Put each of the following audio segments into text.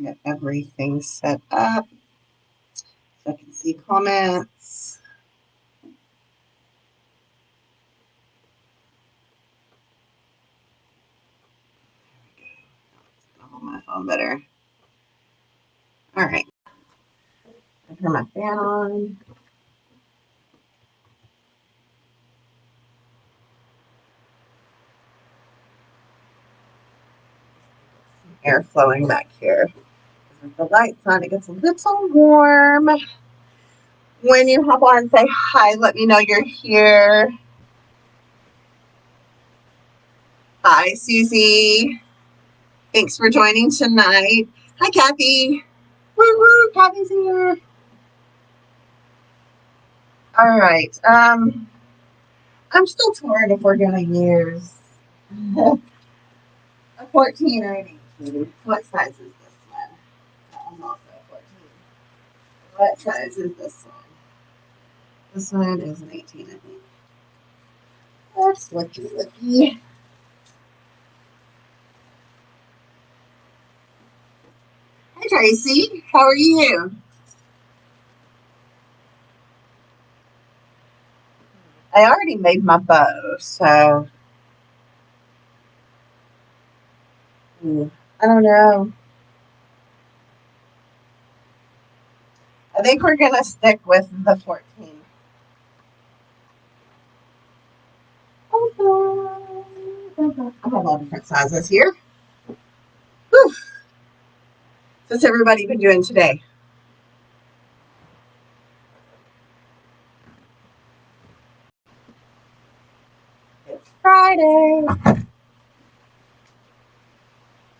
get everything set up so I can see comments. I'll hold my phone better. All right. I turn my fan on. Air flowing back here. With the lights on, it gets a little warm. When you hop on, say hi. Let me know you're here. Hi, Susie. Thanks for joining tonight. Hi, Kathy. Woo woo, Kathy's here. All right. I'm still torn if we're gonna use a 14 or an 18. What size is this one? I'm also a 14. What size is this one? This one is an 18, I think. That's looky. Hi, Tracy. How are you? I already made my bow, so I don't know. I think we're going to stick with the 14. I have all different sizes here. Whew. What's everybody been doing today? It's Friday.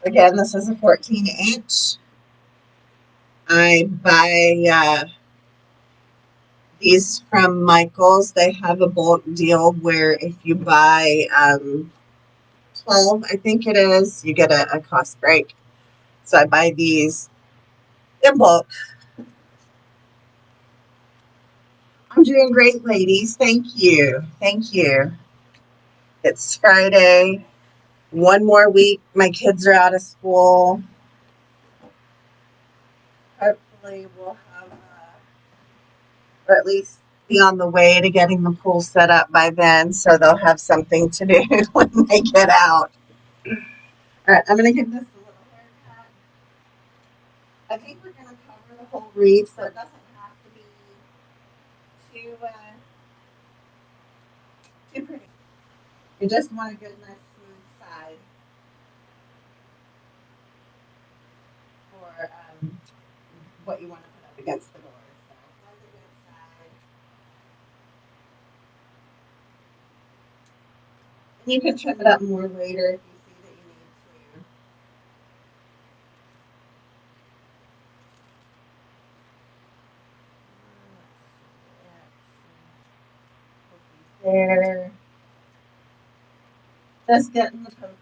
Again, this is a 14-inch. I buy these from Michael's. They have a bulk deal where if you buy 12, I think it is, you get a cost break. So I buy these in bulk. I'm doing great, ladies. Thank you. Thank you. It's Friday. One more week. My kids are out of school. Hopefully we'll have, or at least be on the way to getting the pool set up by then, so they'll have something to do when they get out. All right, I'm going to give this a little haircut. I think we're going to cover the whole wreath, so it doesn't have to be too pretty. You just want a good, nice, smooth side for what you want to put up against the door. So that's a good side. And you can trim it up more later if you see that you need to. There. Just getting the pokies.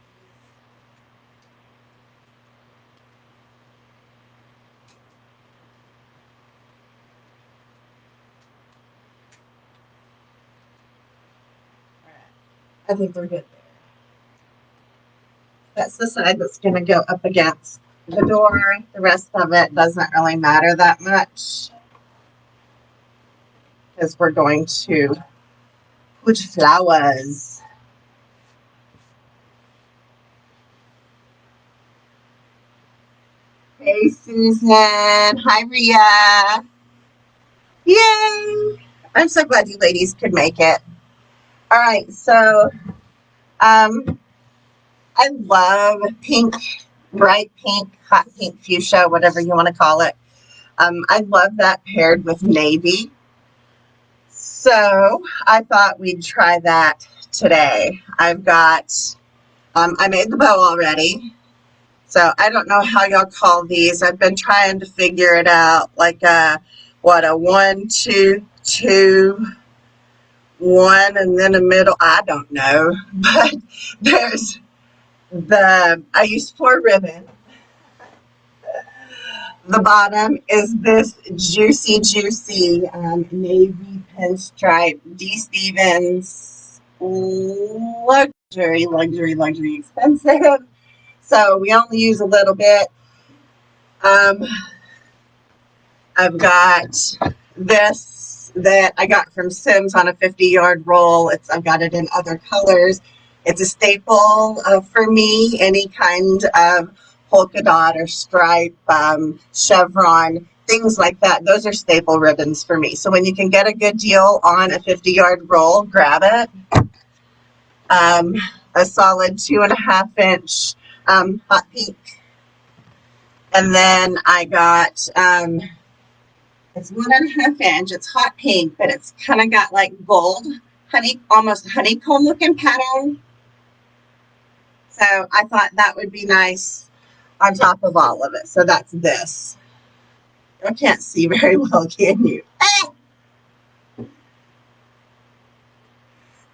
Alright. I think we're good there. That's the side that's going to go up against the door. The rest of it doesn't really matter that much because we're going to put flowers. Hey, Susan. Hi, Ria. Yay! I'm so glad you ladies could make it. All right, so I love pink, bright pink, hot pink fuchsia, whatever you want to call it. I love that paired with navy. So I thought we'd try that today. I've got, I made the bow already. So I don't know how y'all call these. I've been trying to figure it out, like a 1, 2, 2, 1, and then a middle. I don't know, but there's I used 4 ribbon. The bottom is this juicy navy pinstripe D. Stevens luxury expensive. So we only use a little bit. Um, I've got this that I got from Sims on a 50-yard roll. I've got it in other colors. It's a staple for me, any kind of polka dot or stripe, chevron, things like that. Those are staple ribbons for me. So when you can get a good deal on a 50-yard roll, grab it. A solid 2.5-inch hot pink. And then I got, it's 1.5 inch, it's hot pink, but it's kind of got like gold, almost honeycomb looking pattern. So I thought that would be nice on top of all of it. So that's this. I can't see very well, can you?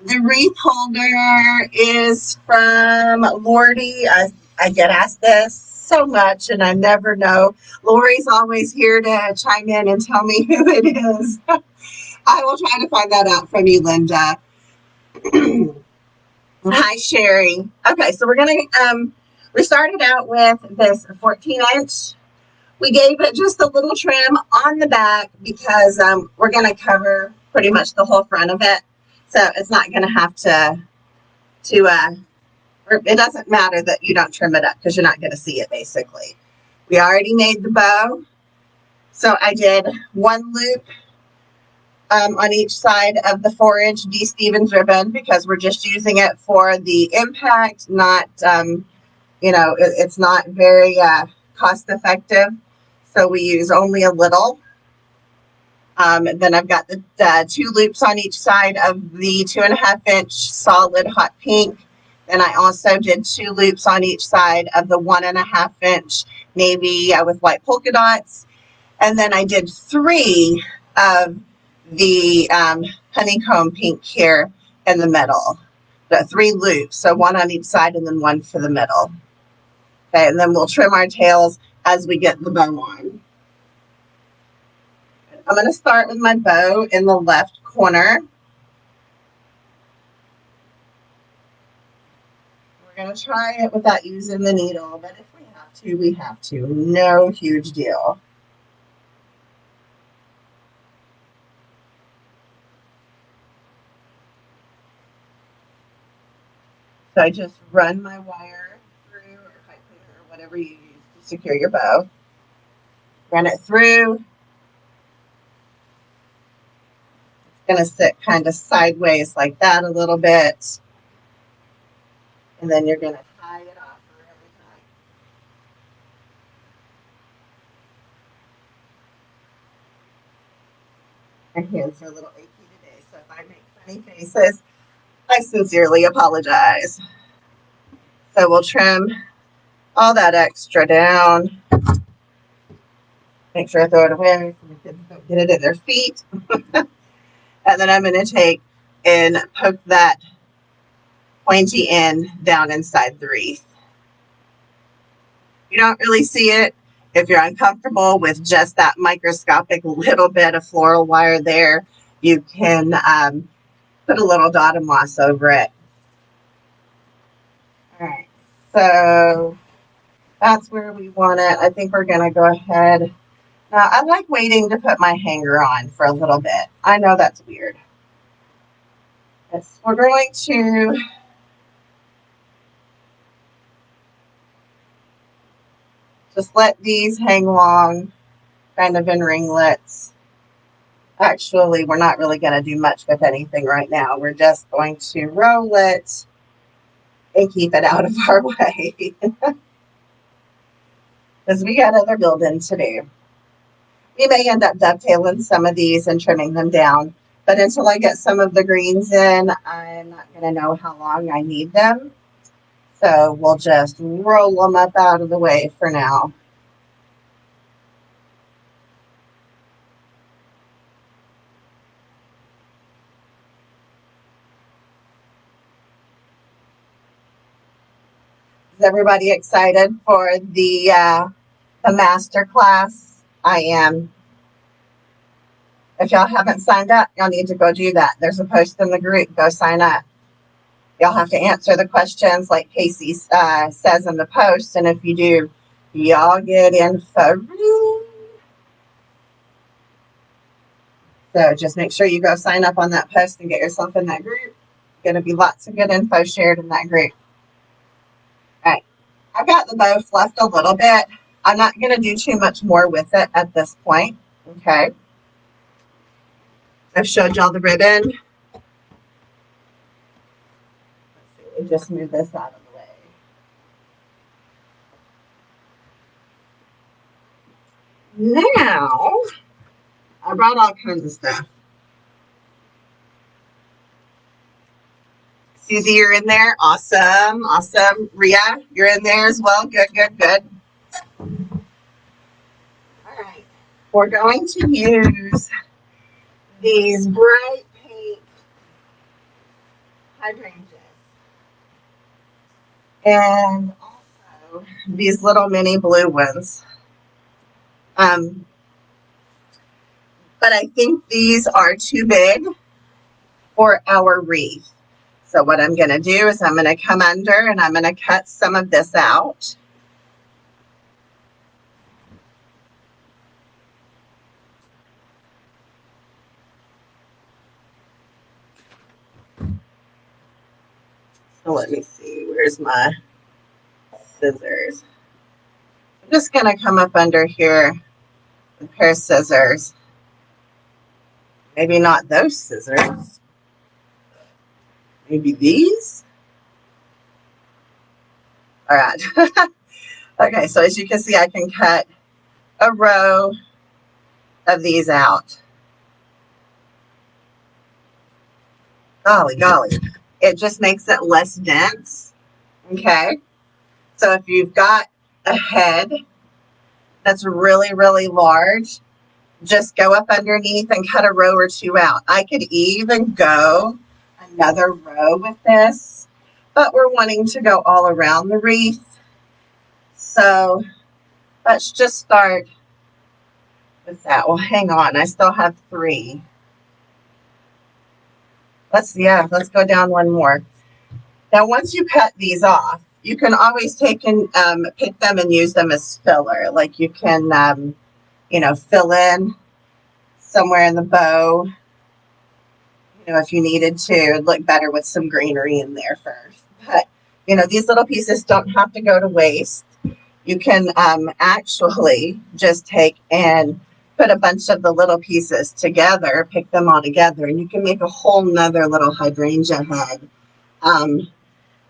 The wreath holder is from Lordy. I get asked this so much and I never know. Lori's always here to chime in and tell me who it is. I will try to find that out from you, Linda. Hi, Sherry. Okay, so we're going to, we started out with this 14-inch. We gave it just a little trim on the back because we're going to cover pretty much the whole front of it. So it's not going to have to or it doesn't matter that you don't trim it up because you're not going to see it basically. We already made the bow. So I did one loop on each side of the 4-inch D. Stevens ribbon because we're just using it for the impact, not, it's not very cost effective. So we use only a little. Then I've got the 2 loops on each side of the 2.5-inch solid hot pink. Then I also did 2 loops on each side of the 1.5-inch navy with white polka dots. And then I did 3 of the honeycomb pink here in the middle. The 3 loops, so 1 on each side and then 1 for the middle. Okay, and then we'll trim our tails as we get the bow on. I'm going to start with my bow in the left corner. We're going to try it without using the needle, but if we have to, we have to. No huge deal. So I just run my wire through, or pipe cleaner, or whatever you use to secure your bow. Run it through. Going to sit kind of sideways like that a little bit, and then you're going to tie it off really tight. My hands are a little achy today, so if I make funny faces, I sincerely apologize. So we'll trim all that extra down. Make sure I throw it away so the kids don't get it in their feet. And then I'm going to take and poke that pointy end down inside the wreath. You don't really see it if you're uncomfortable with just that microscopic little bit of floral wire there. You can put a little dot of moss over it. All right, so that's where we want it. I think we're going to go ahead. Now, I like waiting to put my hanger on for a little bit. I know that's weird. We're going to just let these hang long, kind of in ringlets. Actually, we're not really going to do much with anything right now. We're just going to roll it and keep it out of our way. Because we got other building to do. We may end up dovetailing some of these and trimming them down. But until I get some of the greens in, I'm not going to know how long I need them. So we'll just roll them up out of the way for now. Is everybody excited for the master class? I am. If y'all haven't signed up, y'all need to go do that. There's a post in the group. Go sign up. Y'all have to answer the questions like Casey says in the post. And if you do y'all get info. So just make sure you go sign up on that post and get yourself in that group. Going to be lots of good info shared in that group. All right, I've got the bow fluffed a little bit. I'm not going to do too much more with it at this point. Okay. I've showed y'all the ribbon. Let's see, let me just move this out of the way. Now, I brought all kinds of stuff. Susie, you're in there. Awesome. Awesome. Rhea, you're in there as well. Good, good, good. All right. We're going to use these bright pink hydrangeas. And also these little mini blue ones. But I think these are too big for our wreath. So what I'm going to do is I'm going to come under and I'm going to cut some of this out. So let me see, where's my scissors? I'm just going to come up under here with a pair of scissors. Maybe not those scissors. Maybe these? All right. Okay, so as you can see, I can cut a row of these out. Golly, golly. It just makes it less dense. Okay. So if you've got a head that's really, really large, just go up underneath and cut a row or two out. I could even go another row with this, but we're wanting to go all around the wreath. So let's just start with that. Well, hang on. I still have 3. Let's go down one more. Now, once you cut these off, you can always take and pick them and use them as filler. Like you can, fill in somewhere in the bow, if you needed to. It'd look better with some greenery in there first. But, these little pieces don't have to go to waste. You can actually just take and put a bunch of the little pieces together, pick them all together, and you can make a whole nother little hydrangea head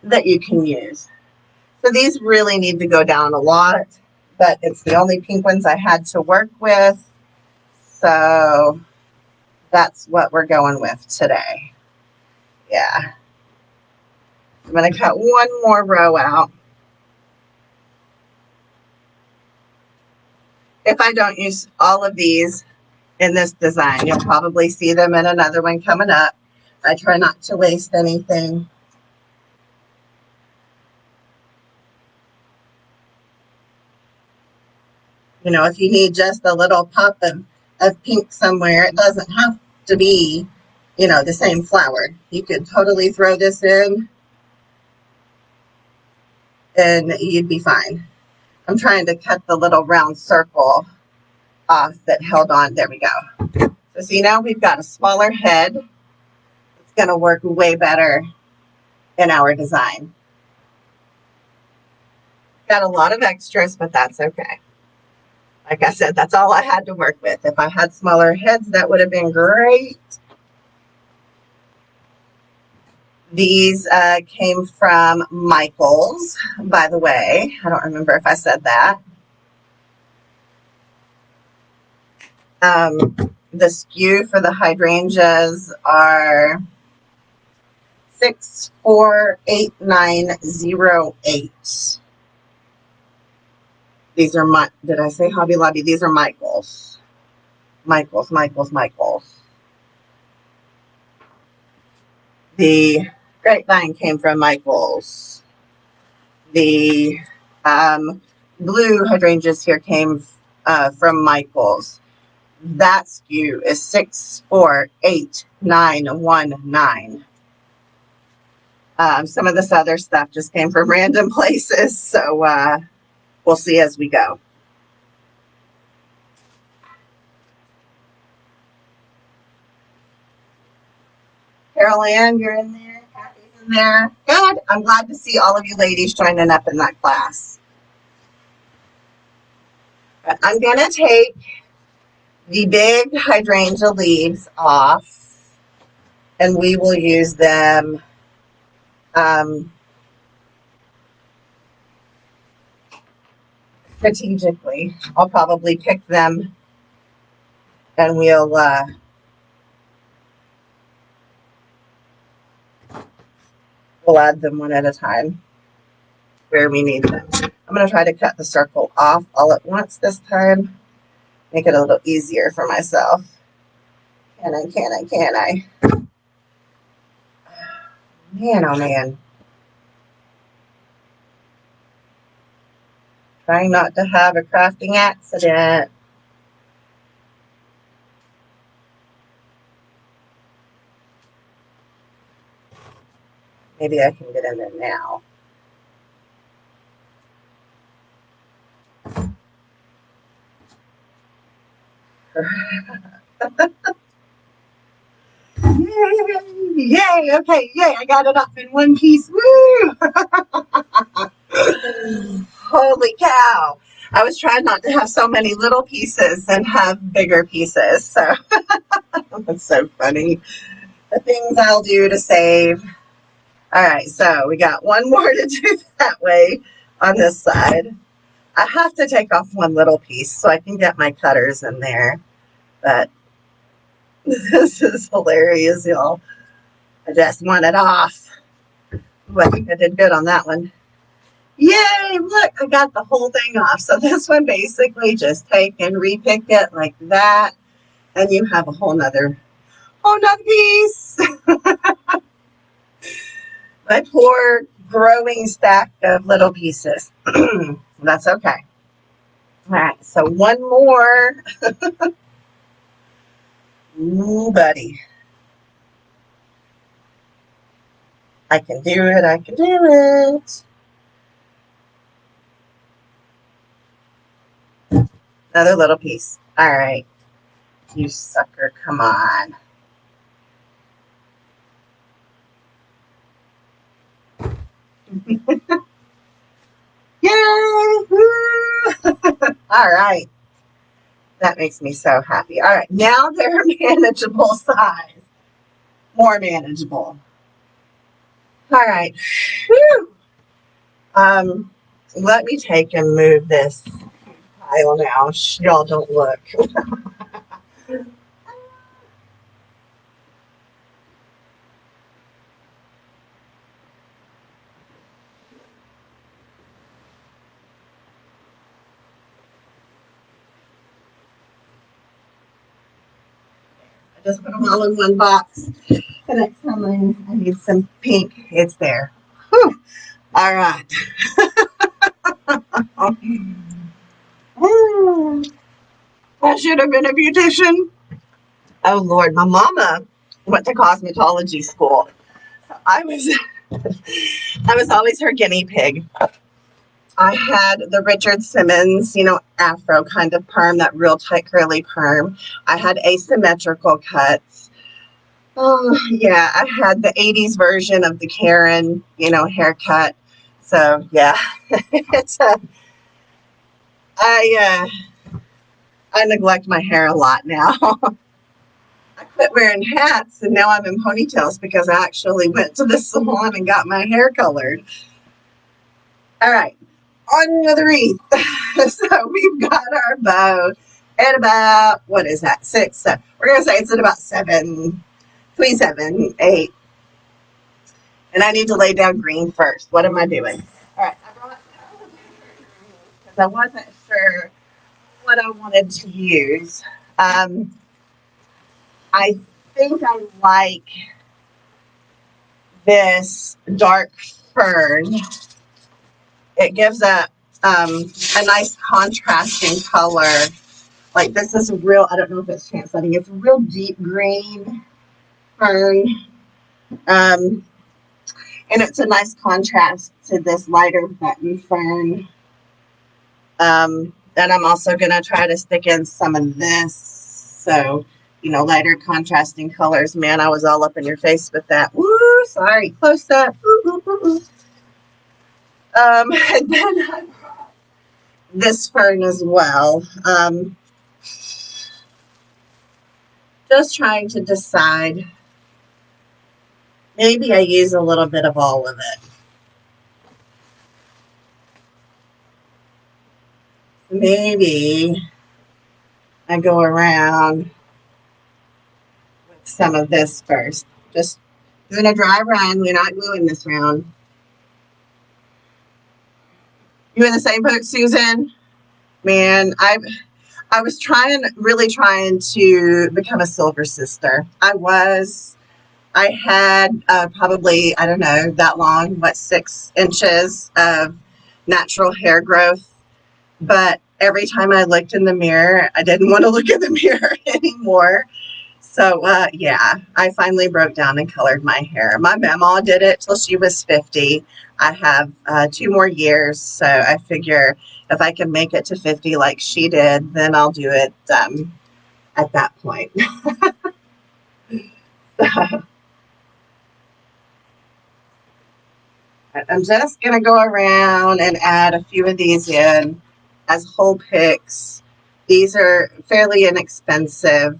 that you can use. So these really need to go down a lot, but it's the only pink ones I had to work with. So that's what we're going with today. Yeah. I'm going to cut one more row out. If I don't use all of these in this design, you'll probably see them in another one coming up. I try not to waste anything. If you need just a little pop of pink somewhere, it doesn't have to be, the same flower. You could totally throw this in and you'd be fine. I'm trying to cut the little round circle off that held on. There we go. So see, now we've got a smaller head. It's going to work way better in our design. Got a lot of extras, but that's okay. Like I said, that's all I had to work with. If I had smaller heads, that would have been great. These came from Michael's, by the way. I don't remember if I said that. The SKU for the hydrangeas are 648908. These are my, did I say Hobby Lobby? These are Michael's. Michael's. The grapevine came from Michael's. The blue hydrangeas here came from Michael's. That SKU is 648919. Some of this other stuff just came from random places, so We'll see as we go. Carol Ann, you're in there. Kathy's in there. Good. I'm glad to see all of you ladies joining up in that class. But I'm going to take the big hydrangea leaves off, and we will use them strategically. I'll probably pick them, and we'll add them one at a time where we need them. I'm going to try to cut the circle off all at once this time. Make it a little easier for myself. Can I? Man, oh man. Trying not to have a crafting accident. Maybe I can get in there now. Yay, okay, yay, I got it up in one piece. Woo! Holy cow. I was trying not to have so many little pieces and have bigger pieces. So that's so funny. The things I'll do to save. All right, so we got one more to do that way on this side. I have to take off one little piece so I can get my cutters in there. But this is hilarious, y'all. I just want it off. Ooh, I think I did good on that one. Yay, look, I got the whole thing off. So this one basically just take and repick it like that. And you have a whole nother piece. My poor growing stack of little pieces. That's okay. All right, so one more. Ooh, buddy. I can do it. I can do it. Another little piece. All right. You sucker. Come on. Yay! All right. That makes me so happy. All right. Now they're manageable size. More manageable. All right. Whew. Let me take and move this pile now. Y'all don't look. I just put them all in one box. The next time I need some pink, it's there. Whew. All right. I should have been a beautician. Oh Lord, my mama went to cosmetology school. I was always her guinea pig. I had the Richard Simmons, afro kind of perm, that real tight curly perm. I had asymmetrical cuts. Oh yeah, I had the 80s version of the Karen, haircut. So yeah, I neglect my hair a lot now. I quit wearing hats and now I'm in ponytails because I actually went to the salon and got my hair colored. All right, on with the wreath. So we've got our bow at about, what is that, 6, 7. We're going to say it's at about 7, between 7, 8. And I need to lay down green first. What am I doing? All right, I brought because I wasn't sure what I wanted to use. I think I like this dark fern. It gives a nice contrasting color. Like this is a real, I don't know if it's translating, it's a real deep green fern. And it's a nice contrast to this lighter button fern. And I'm also going to try to stick in some of this. So, you know, lighter contrasting colors. Man, I was all up in your face with that. Woo, sorry. Close up. Ooh, ooh, ooh, ooh. And then this fern as well. Just trying to decide. Maybe I use a little bit of all of it. Maybe I go around with some of this first. Just doing a dry run. We're not gluing this round. You in the same boat, Susan? Man, I was really trying to become a silver sister. I had probably, I don't know, that long, 6 inches of natural hair growth. But every time I looked in the mirror, I didn't want to look in the mirror anymore. So, yeah, I finally broke down and colored my hair. My mama did it till she was 50. I have 2 more years, so I figure if I can make it to 50 like she did, then I'll do it at that point. I'm just going to go around and add a few of these in as whole picks. These are fairly inexpensive.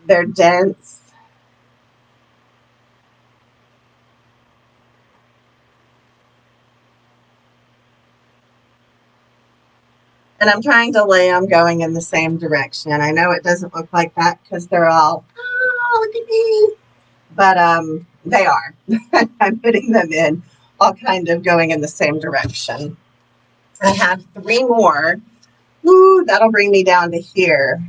They're dense. And I'm trying to lay them going in the same direction. I know it doesn't look like that because they're all, oh, look at me. But they are. I'm putting them in all kind of going in the same direction. I have 3 more. Ooh, that'll bring me down to here.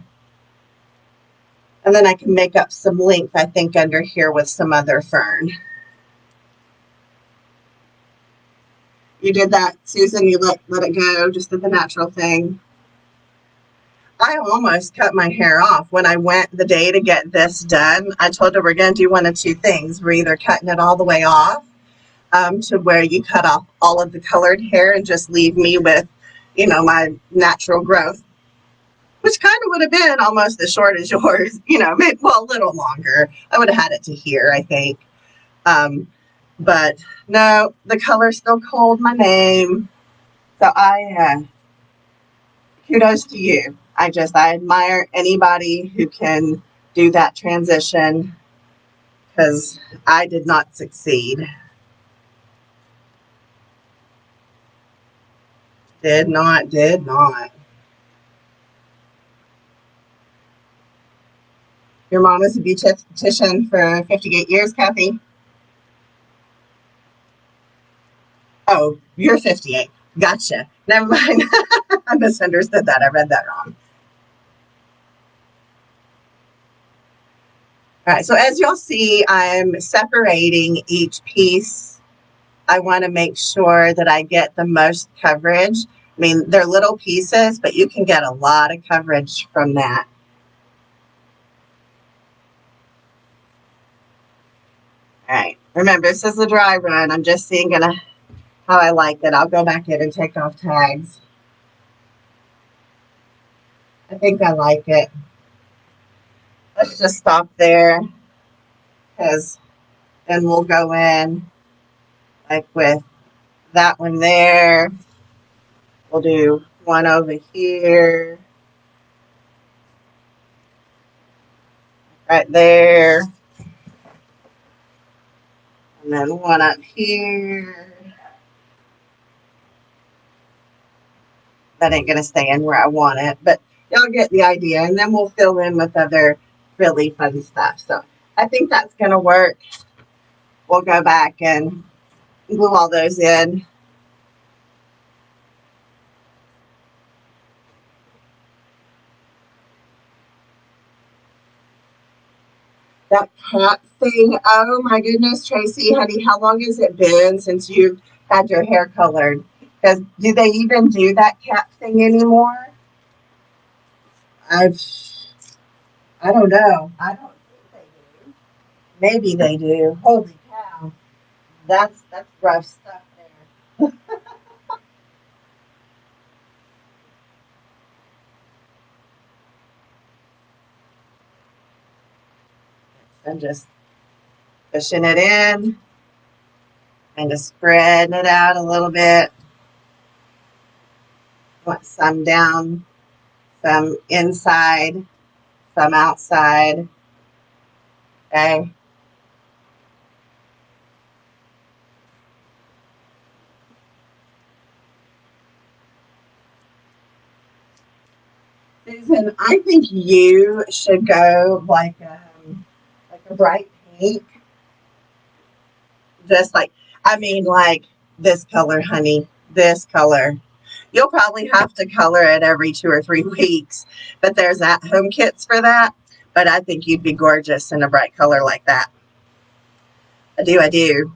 And then I can make up some length, I think, under here with some other fern. You did that, Susan? You let it go, just did the natural thing? I almost cut my hair off. When I went the day to get this done, I told her we're going to do one of 2 things. We're either cutting it all the way off to where you cut off all of the colored hair and just leave me with, you know, my natural growth, which kind of would have been almost as short as yours, you know, maybe, well, a little longer. I would have had it to here, I think. But no, the color still called my name. So kudos to you. I admire anybody who can do that transition because I did not succeed. Did not. Your mom was a beautician for 58 years, Kathy. Oh, you're 58. Gotcha. Never mind. I misunderstood that. I read that wrong. All right, so as you'll see, I'm separating each piece. I want to make sure that I get the most coverage. I mean, they're little pieces, but you can get a lot of coverage from that. All right, remember, this is a dry run. I'm just seeing how I like it. I'll go back in and take off tags. I think I like it. Let's just stop there because then we'll go in like with that one there. We'll do one over here, right there, and then one up here. That ain't going to stay in where I want it, but y'all get the idea. And then we'll fill in with other really fun stuff. So I think that's going to work. We'll go back and glue all those in. That cat thing, oh my goodness, Tracy, honey, how long has it been since you've had your hair colored? Because do they even do that cat thing anymore? I don't know. I don't think they do. Maybe they do. Holy cow. That's rough stuff there. I'm just pushing it in and just spreading it out a little bit. Want some down, some inside, some outside. Okay. Susan, I think you should go like a bright pink. Just like, I mean, like this color, honey, this color. You'll probably have to color it every 2 or 3 weeks, but there's at-home kits for that. But I think you'd be gorgeous in a bright color like that. I do, I do.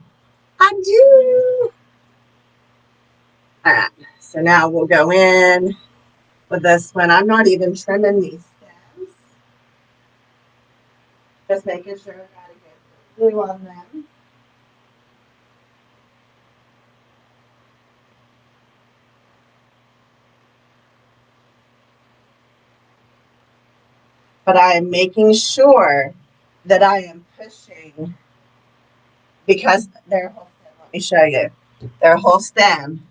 I do. All right, so now we'll go in with this one. I'm not even trimming these stems. Just making sure I got a good glue on them. But I am making sure that I am pushing because their whole stem, let me show you, their whole stem.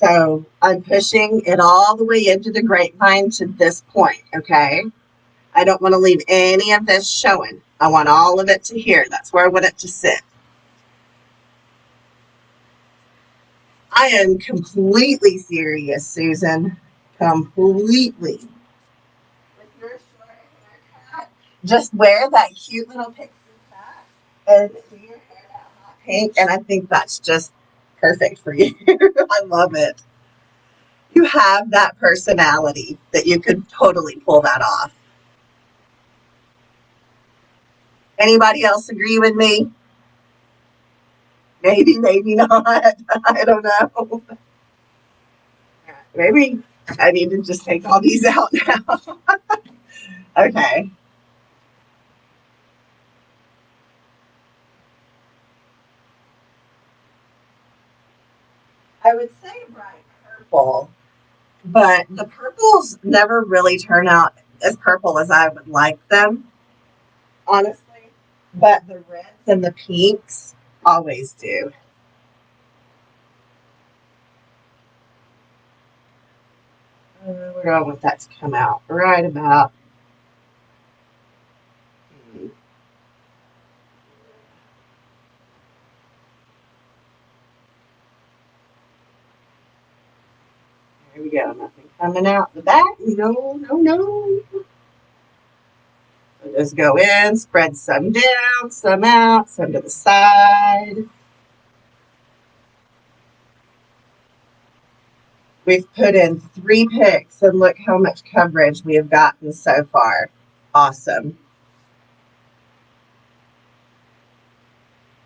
So I'm pushing it all the way into the grapevine to this point, okay? I don't want to leave any of this showing. I want all of it to here. That's where I want it to sit. I am completely serious, Susan. Completely. With your short haircut, just wear that cute little pixie cut and do your hair that hot pink, and I think that's just perfect for you. I love it. You have that personality that you could totally pull that off. Anybody else agree with me? Maybe, maybe not. I don't know. Maybe I need to just take all these out now. Okay. I would say bright purple, but the purples never really turn out as purple as I would like them, honestly. But the reds and the pinks always do. Where do I want that to come out? Right about. There we go. Nothing coming out the back. No, no, no. So just go in, spread some down, some out, some to the side. We've put in 3 picks and look how much coverage we have gotten so far. Awesome.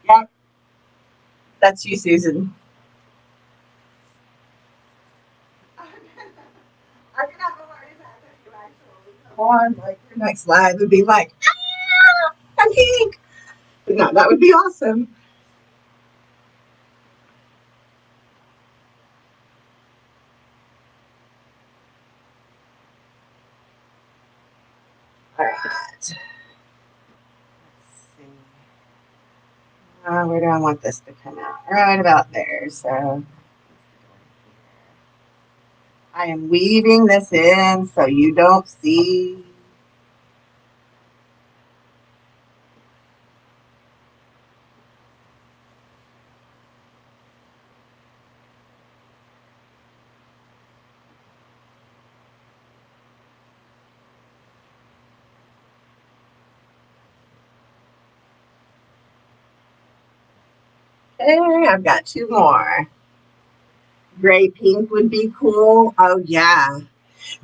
Yep. That's you, Susan. I'm gonna have a heart attack if you actually come on. Like your next live would be like, ah, I'm pink. No, that would be awesome. All right. Let's see. Where do I want this to come out? Right about there. So I am weaving this in so you don't see. Okay, I've got 2 more. Gray pink would be cool. Oh yeah.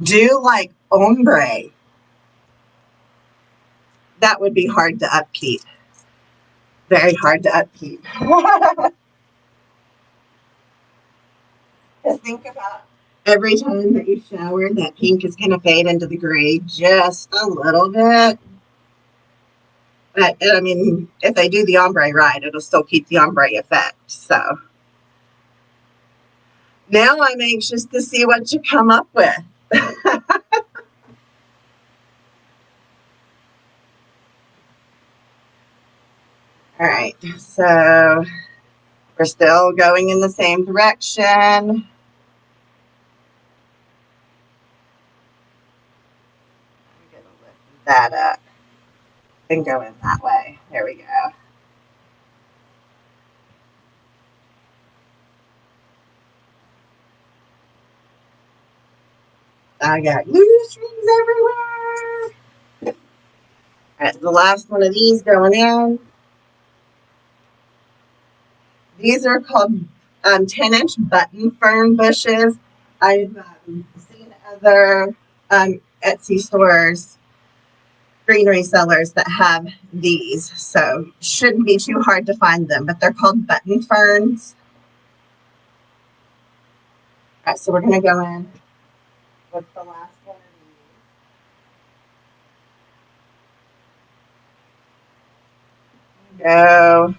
Do like ombre. That would be hard to upkeep. Very hard to upkeep. Just think about every time that you shower, that pink is going to fade into the gray just a little bit. But I mean, if they do the ombre right, it'll still keep the ombre effect. So now I'm anxious to see what you come up with. All right, so we're still going in the same direction. I'm gonna lift that up and go in that way. There we go. I got glue strings everywhere. All right, the last one of these going in. These are called 10-inch button fern bushes. I've seen other Etsy stores, greenery sellers that have these, so shouldn't be too hard to find them, but they're called button ferns. All right, so we're going to go in with the last one of these. Go.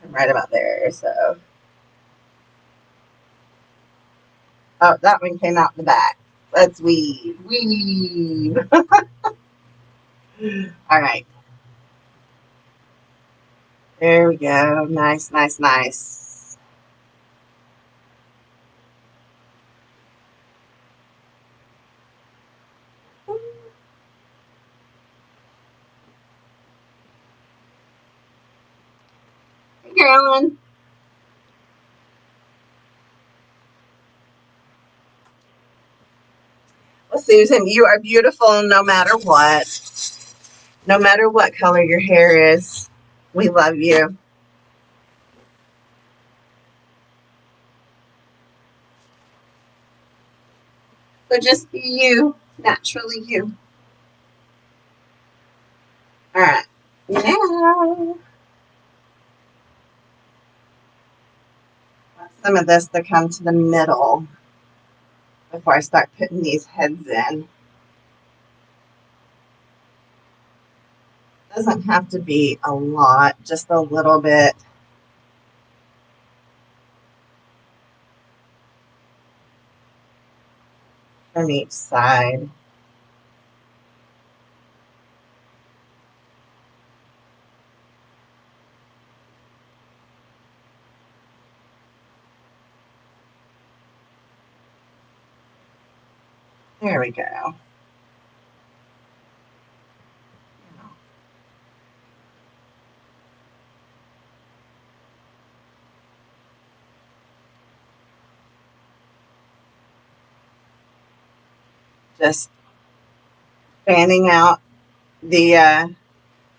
I'm right about there, so. Oh, that one came out the back. Let's weave. Weave. All right. There we go. Nice, nice, nice. Hey, Carolyn. Well, Susan, you are beautiful no matter what. No matter what color your hair is. We love you. So just be you. Naturally you. All right. Now, some of this to come to the middle before I start putting these heads in. Doesn't have to be a lot, just a little bit from each side. There we go. Just fanning out the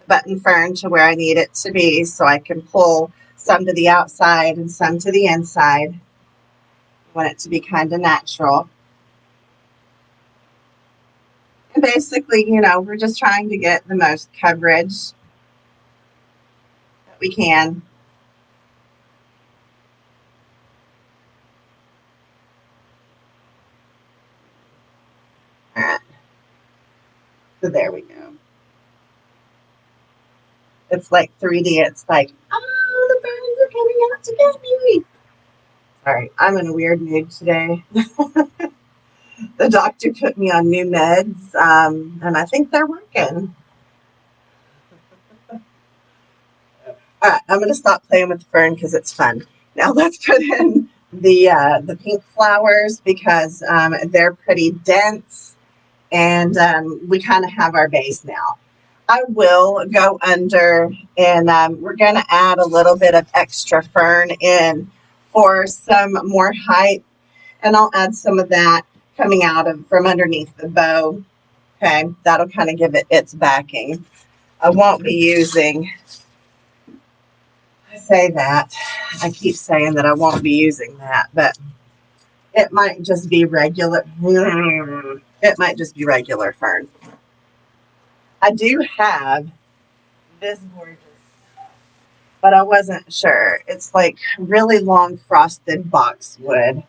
button fern to where I need it to be so I can pull some to the outside and some to the inside. I want it to be kind of natural. And basically, you know, we're just trying to get the most coverage that we can. All right. So there we go. It's like 3D. It's like, oh, the birds are coming out to get me. Sorry, I'm in a weird mood today. The doctor put me on new meds, and I think they're working. All right, I'm going to stop playing with the fern because it's fun. Now let's put in the pink flowers because they're pretty dense, and we kind of have our base now. I will go under, and we're going to add a little bit of extra fern in for some more height, and I'll add some of that coming out of from underneath the bow. Okay, that'll kind of give it its backing. I won't be using, I say that, I keep saying that I won't be using that, but it might just be regular, it might just be regular fern. I do have this gorgeous, but I wasn't sure. It's like really long frosted boxwood,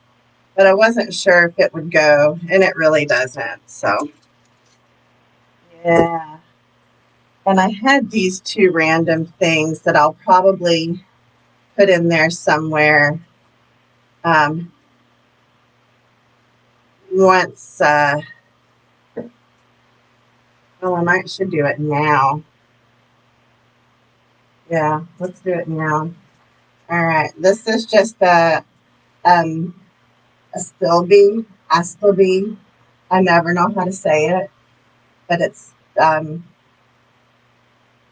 but I wasn't sure if it would go, and it really doesn't. So, yeah. And I had these two random things that I'll probably put in there somewhere once, well, I might should do it now. Yeah, let's do it now. All right, this is just a Astilbe. I never know how to say it, but it's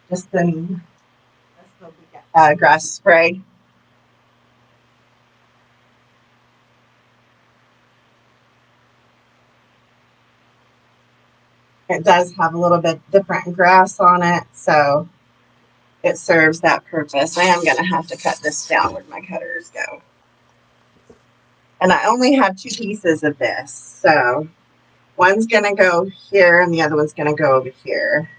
just an grass spray. It does have a little bit different grass on it, so it serves that purpose. I am going to have to cut this down where my cutters go. And I only have 2 pieces of this, so one's going to go here and the other one's going to go over here.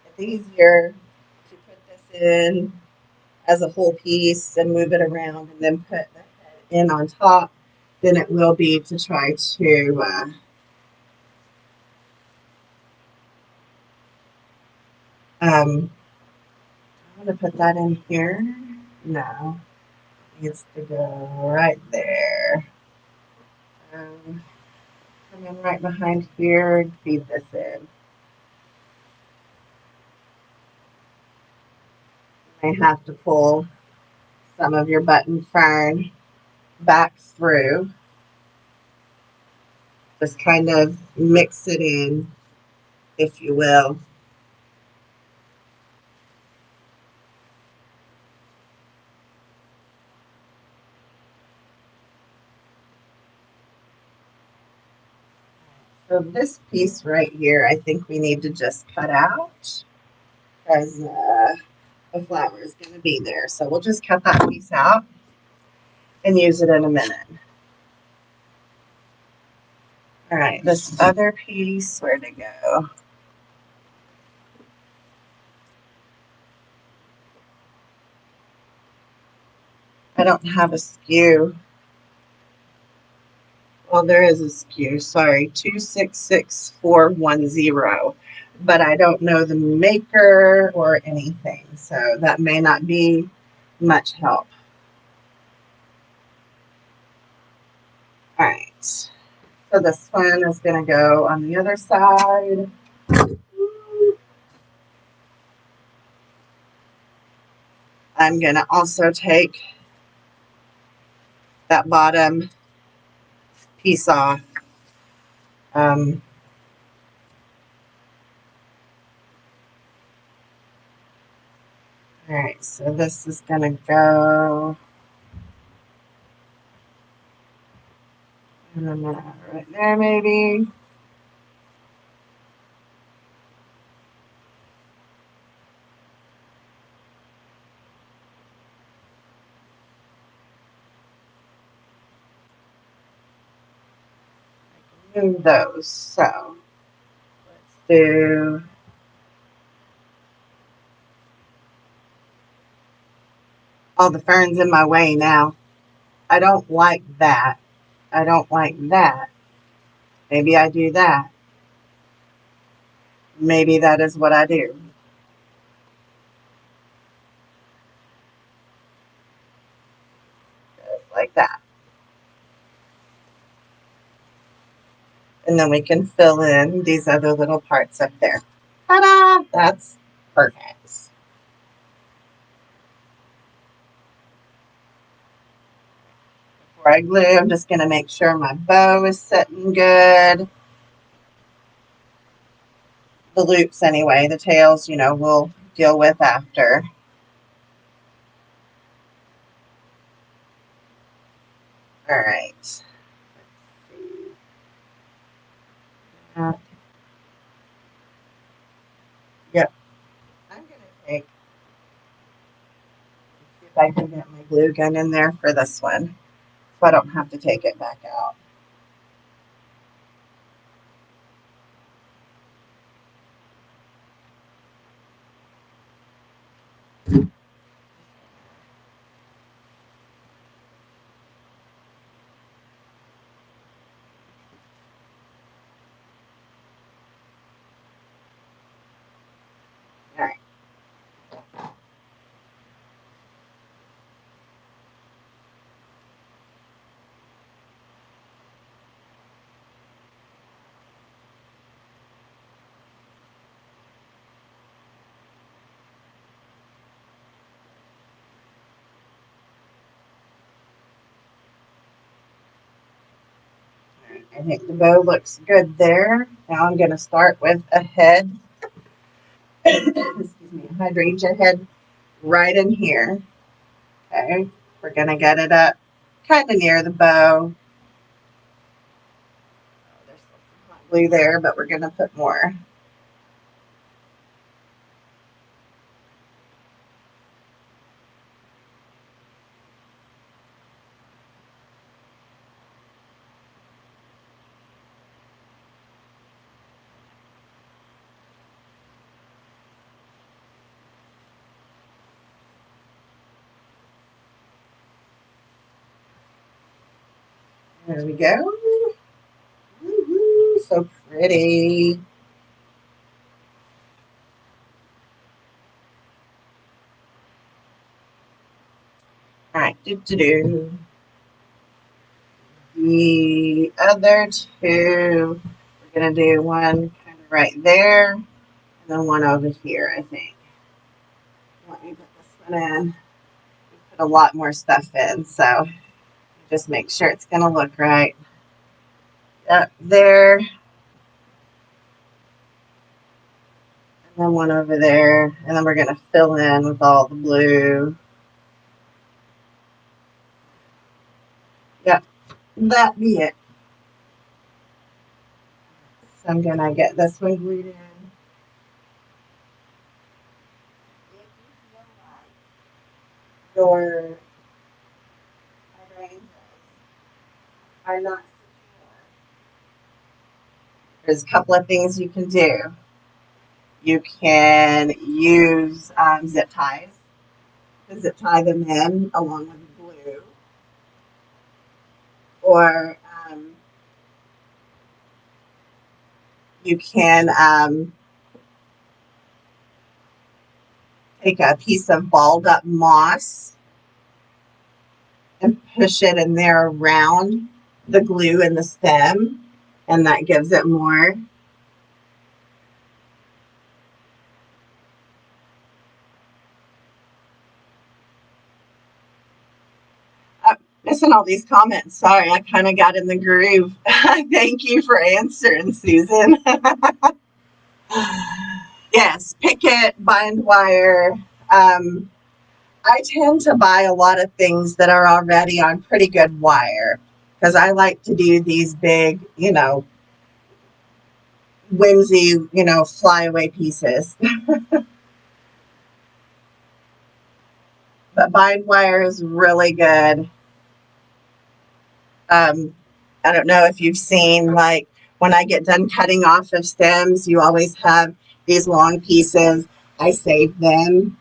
It's easier to put this in as a whole piece and move it around and then put the head in on top than it will be to try to I'm going to put that in here. No, it needs to go right there. Come in right behind here and feed this in. You may have to pull some of your button fern back through. Just kind of mix it in, if you will. So this piece right here, I think we need to just cut out because the flower is going to be there. So we'll just cut that piece out and use it in a minute. All right, this other piece, where'd it go? I don't have a SKU. Well, there is a SKU, sorry, 266410. But I don't know the maker or anything, so that may not be much help. All right, so this one is going to go on the other side. I'm going to also take that bottom piece off. All right, so this is going to go, I don't know, right there maybe. Move those. So let's do all the ferns in my way now. I don't like that. I don't like that. Maybe I do that. Maybe that is what I do. Just like that. And then we can fill in these other little parts up there. Ta-da! That's perfect. Before I glue, I'm just going to make sure my bow is sitting good. The loops anyway, the tails, we'll deal with after. All right. Yep. I'm going to take, see if I can get my glue gun in there for this one, so I don't have to take it back out. All right. I think the bow looks good there. Now I'm going to start with a head, excuse me, a hydrangea head right in here. Okay, we're going to get it up kind of near the bow. There's some hot glue there, but we're going to put more. There we go. Woo-hoo, so pretty. All right, do. The other two, we're going to do one kind of right there, and then one over here, I think. Let me put this one in. Put a lot more stuff in, so just make sure it's going to look right. Up there, and then one over there, and then we're going to fill in with all the blue. Yep, that be it. So I'm going to get this one glued in. Your hydrangeas are not secure. There's a couple of things you can do. You can use zip ties to zip tie them in along with glue, or you can take a piece of balled up moss and push it in there around the glue and the stem, and that gives it more. Missing all these comments. Sorry, I kind of got in the groove. Thank you for answering, Susan. Yes, picket, bind wire. I tend to buy a lot of things that are already on pretty good wire because I like to do these big, whimsy, flyaway pieces. But bind wire is really good. I don't know if you've seen, like, when I get done cutting off of stems, you always have these long pieces. I save them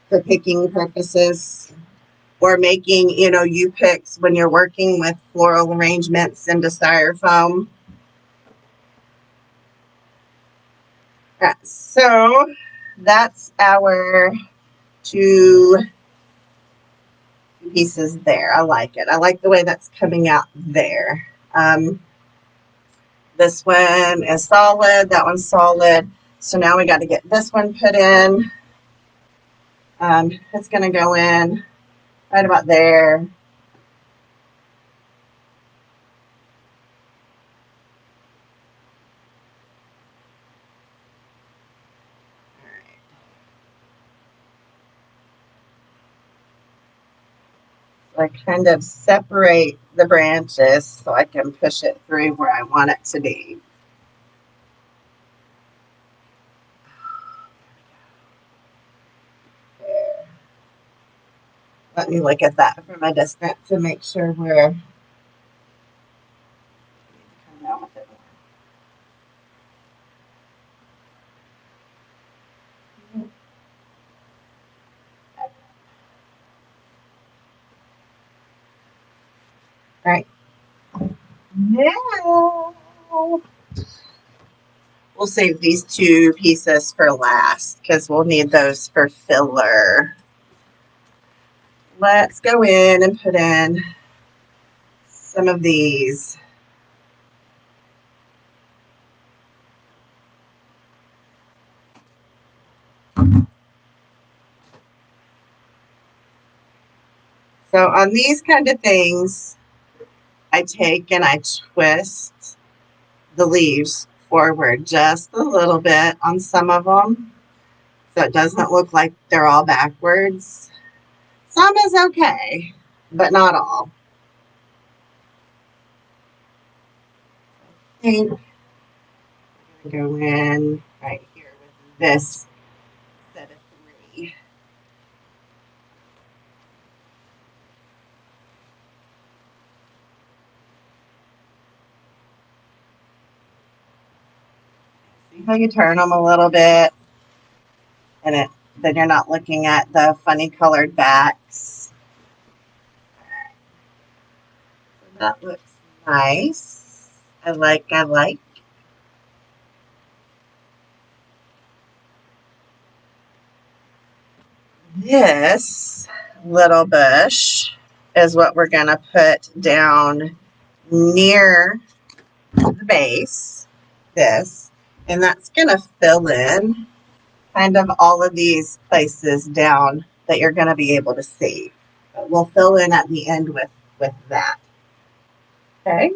for picking purposes or making, U-picks when you're working with floral arrangements into styrofoam. So that's our two pieces there. I like it. I like the way that's coming out there. This one is solid. That one's solid. So now we got to get this one put in. It's going to go in right about there. I kind of separate the branches so I can push it through where I want it to be. There. Let me look at that from a distance to make sure we're coming out with it more. All right. Now we'll save these two pieces for last because we'll need those for filler. Let's go in and put in some of these. So on these kind of things, I take and I twist the leaves forward just a little bit on some of them, so it doesn't look like they're all backwards. Some is okay, but not all. I think I'm going to go in right here with this set of 3. See how you turn them a little bit, and then you're not looking at the funny colored backs. So that looks nice. I like. This little bush is what we're going to put down near the base, and that's going to fill in kind of all of these places down that you're going to be able to see. But we'll fill in at the end with that. Okay,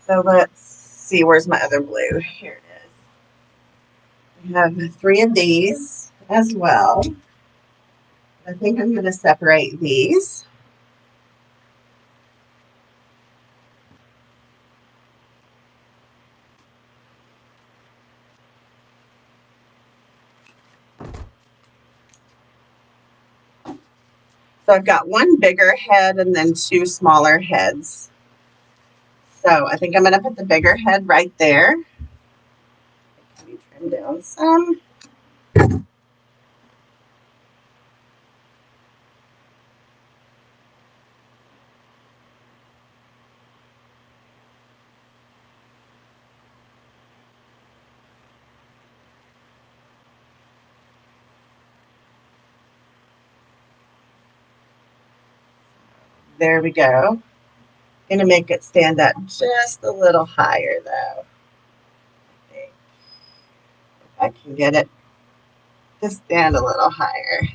so let's see, where's my other blue? Here it is. We have 3 of these as well. I think I'm going to separate these. So I've got 1 bigger head and then 2 smaller heads. So I think I'm going to put the bigger head right there. Let me trim down some. There we go. Going to make it stand up just a little higher though. If I can get it to stand a little higher. There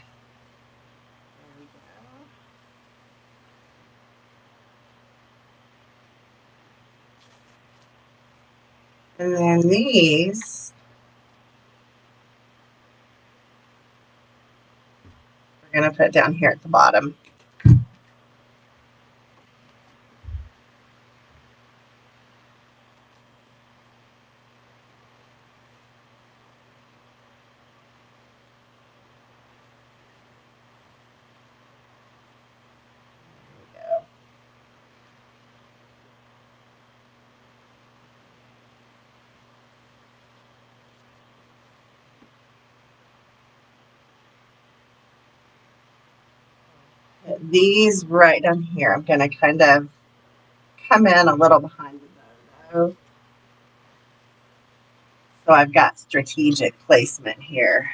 we go. And then these, we're going to put down here at the bottom. These right down here, I'm going to kind of come in a little behind the bow. So I've got strategic placement here.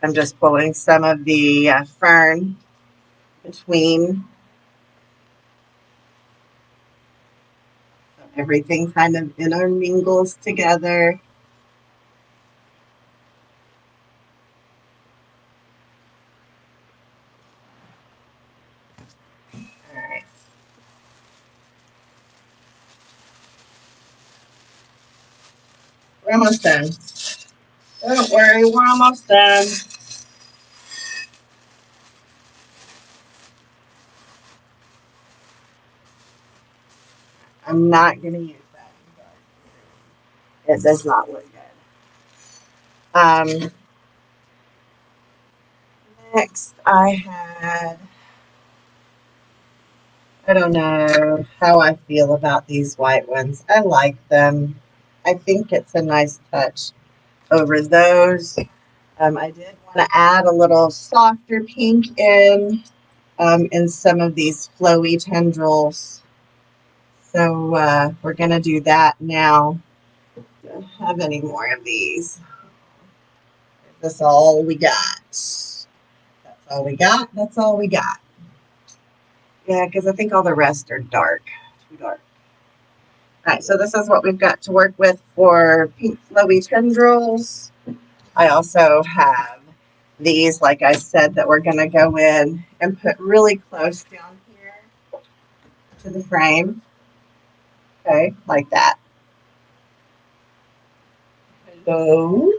I'm just pulling some of the fern between. So everything kind of intermingles together. All right. We're almost done. Don't worry, we're almost done. I'm not going to use that. It does not look good. Next, I don't know how I feel about these white ones. I like them. I think it's a nice touch over those. I did want to add a little softer pink in some of these flowy tendrils. So we're going to do that now. Don't have any more of these. That's all we got. That's all we got. That's all we got. Yeah, because I think all the rest are dark. Too dark. All right, so this is what we've got to work with for pink flowy tendrils. I also have these, like I said, that we're going to go in and put really close down here to the frame. Okay, like that. Hello.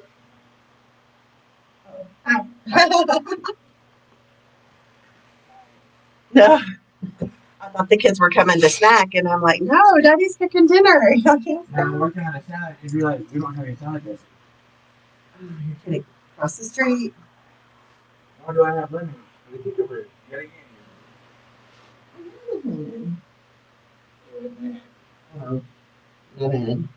Oh, hi. No, I thought the kids were coming to snack, and I'm like, no, Daddy's cooking dinner. Y'all can't Now we're working on a salad. You realize we don't have any salad dressing. Oh, you're kidding. Across the street. Nor do I have lemon. The cucumber. Yet Mm. again. Oh, lemon.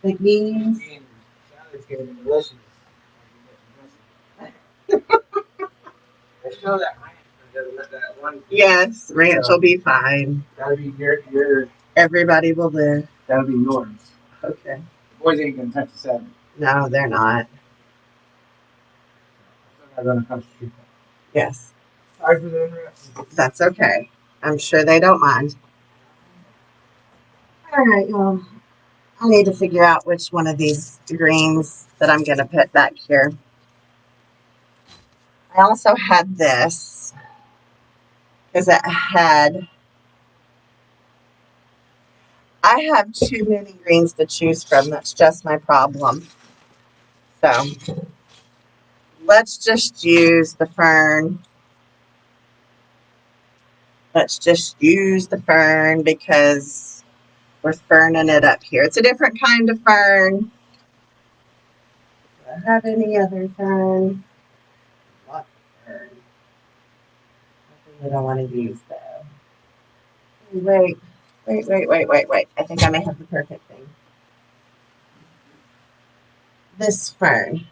Like beans. Salad's gonna be delicious. I know that one. Yes, ranch will be fine. That'll be your. Everybody will live. That'll be yours. Okay. The boys ain't gonna touch the salad. No, they're not. I'm gonna touch the street. Yes, Sorry for the interruption. that's okay. I'm sure they don't mind. All right, well, I need to figure out which one of these greens that I'm going to put back here. I also had this because I have too many greens to choose from. That's just my problem. So let's just use the fern. Let's just use the fern because we're ferning it up here. It's a different kind of fern. Do I have any other fern? Lots of fern. Nothing that I want to use though. Wait. I think I may have the perfect thing. This fern.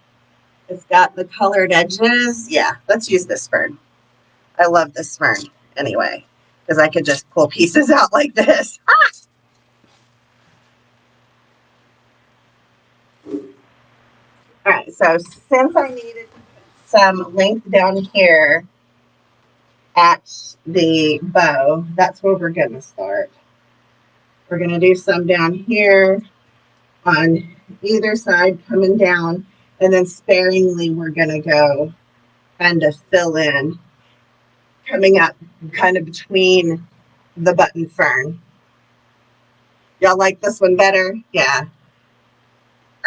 It's got the colored edges. Yeah, let's use this fern. I love this fern anyway, because I could just pull pieces out like this. Ah! All right, so since I needed some length down here at the bow, that's where we're going to start. We're going to do some down here on either side coming down, and then sparingly we're going to go kind of fill in coming up kind of between the button fern. Y'all like this one better? Yeah.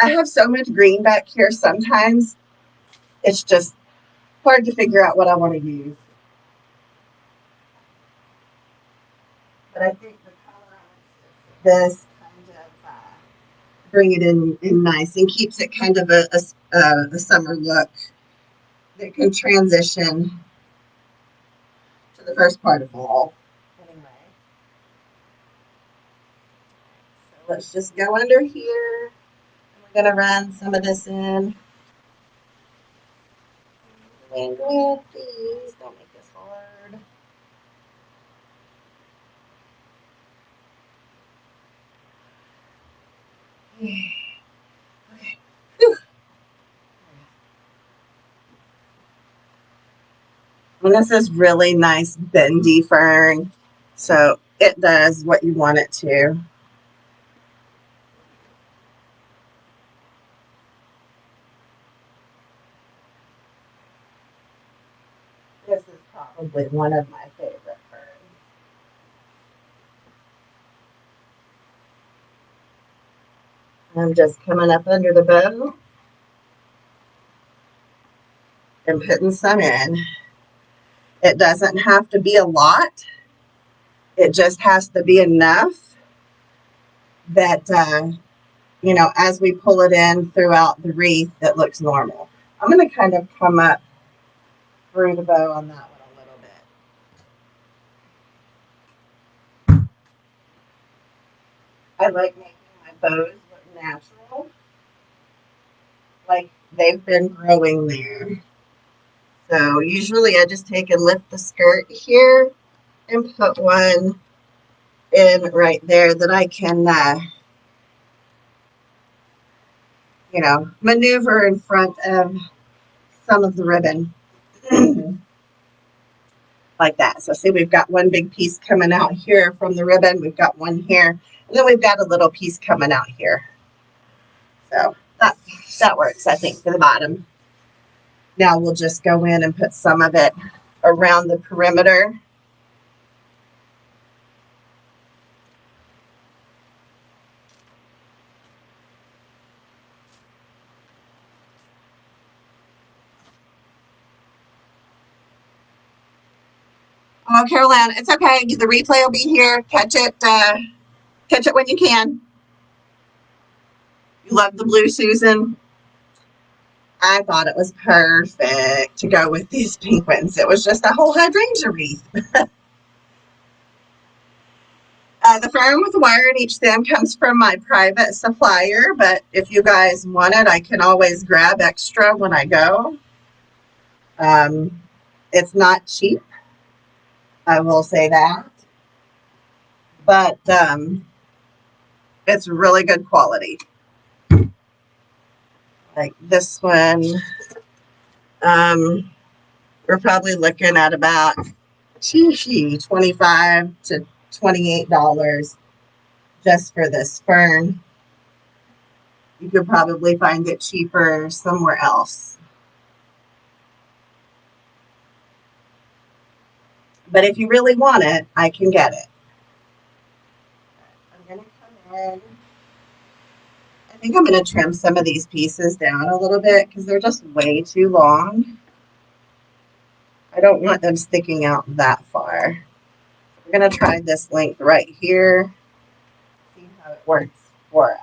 I have so much green back here sometimes. It's just hard to figure out what I want to use. But I think the color on this kind of bring it in nice and keeps it kind of a summer look that can transition to the first part of fall. Anyway, so let's just go under here. We're going to run some of this in. And please don't make this hard. Okay. And this is really nice bendy fern, so it does what you want it to. This is probably one of my favorite ferns. I'm just coming up under the bow and putting some in. It doesn't have to be a lot. It just has to be enough that, as we pull it in throughout the wreath, it looks normal. I'm going to kind of come up through the bow on that one a little bit. I like making my bows look natural, like they've been growing there. So usually I just take and lift the skirt here and put one in right there that I can, maneuver in front of some of the ribbon. like that. So see, we've got one big piece coming out here from the ribbon. We've got one here, and then we've got a little piece coming out here. So that works, I think, for the bottom. Now we'll just go in and put some of it around the perimeter. Oh, Caroline, it's okay. The replay will be here. Catch it when you can. You love the blue, Susan? I thought it was perfect to go with these pink ones. It was just a whole hydrangea wreath. The fern with the wire in each stem comes from my private supplier, but if you guys want it, I can always grab extra when I go. It's not cheap, I will say that, but it's really good quality. Like this one, we're probably looking at about $25 to $28 just for this fern. You could probably find it cheaper somewhere else. But if you really want it, I can get it. I'm going to come in. I think I'm going to trim some of these pieces down a little bit because they're just way too long. I don't want them sticking out that far. We're going to try this length right here. See how it works for us.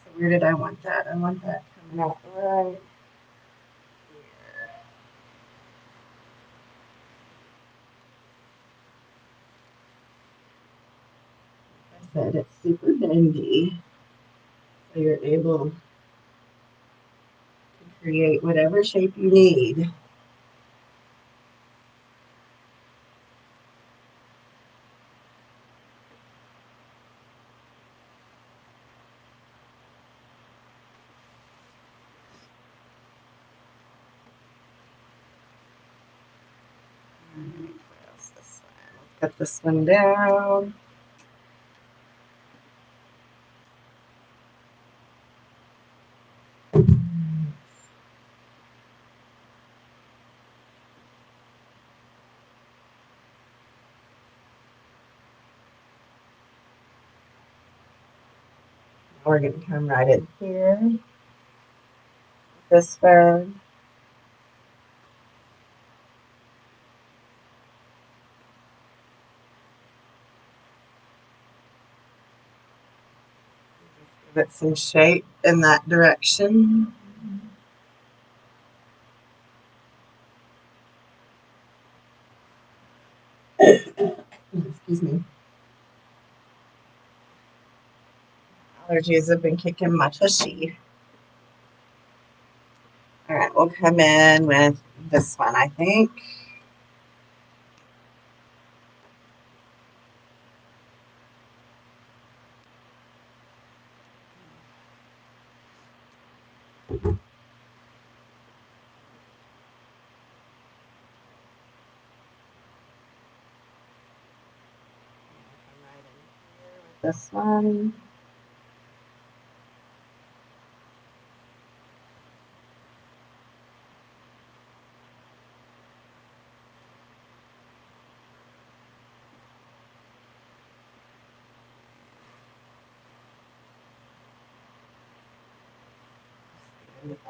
So where did I want that? I want that coming out right here. Like I said, it's super bendy. So you're able to create whatever shape you need. Put this one down. We're going to come right in here. This one. Give it some shape in that direction. Excuse me. Allergies have been kicking my tushy. All right, we'll come in with this one, I think. This one.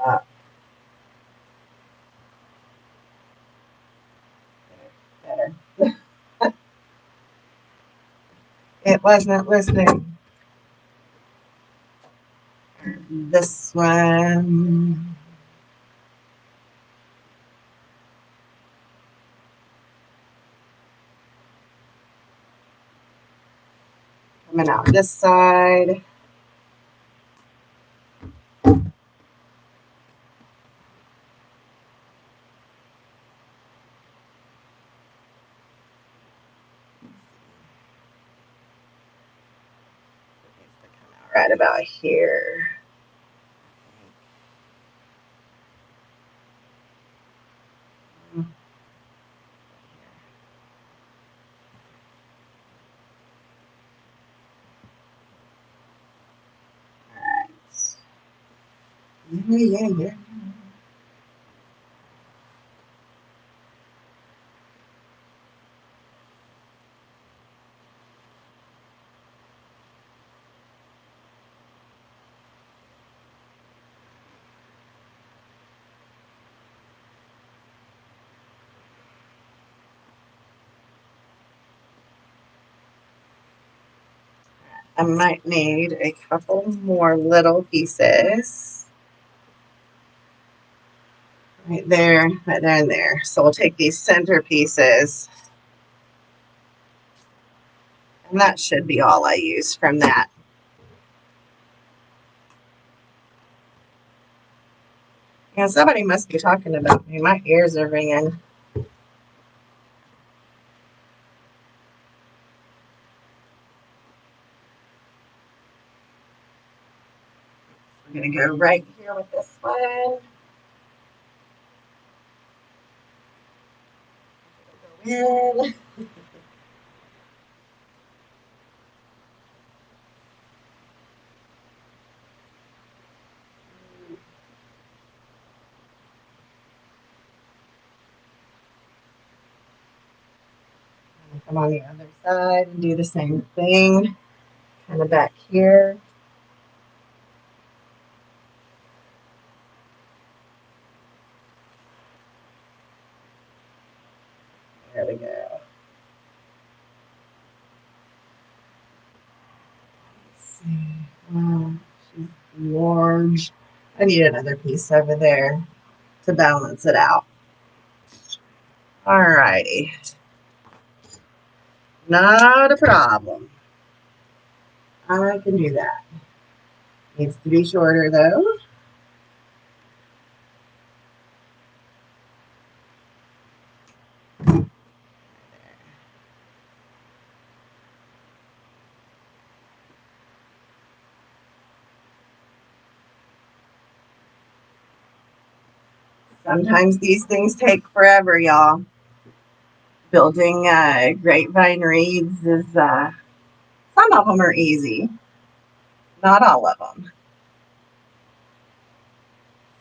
Up. Better. It wasn't listening. This one. Coming out this side. Right about here. Yeah. I might need a couple more little pieces. Right there, and there. So we'll take these center pieces. And that should be all I use from that. Yeah, somebody must be talking about me. My ears are ringing. I'm going to go right here with this one. Go in. Come on the other side and do the same thing. Kind of back here. There we go. Let's see. Oh, she's large. I need another piece over there to balance it out. Alrighty. Not a problem. I can do that. Needs to be shorter though. Sometimes these things take forever, y'all. Building grapevine wreaths is, some of them are easy. Not all of them.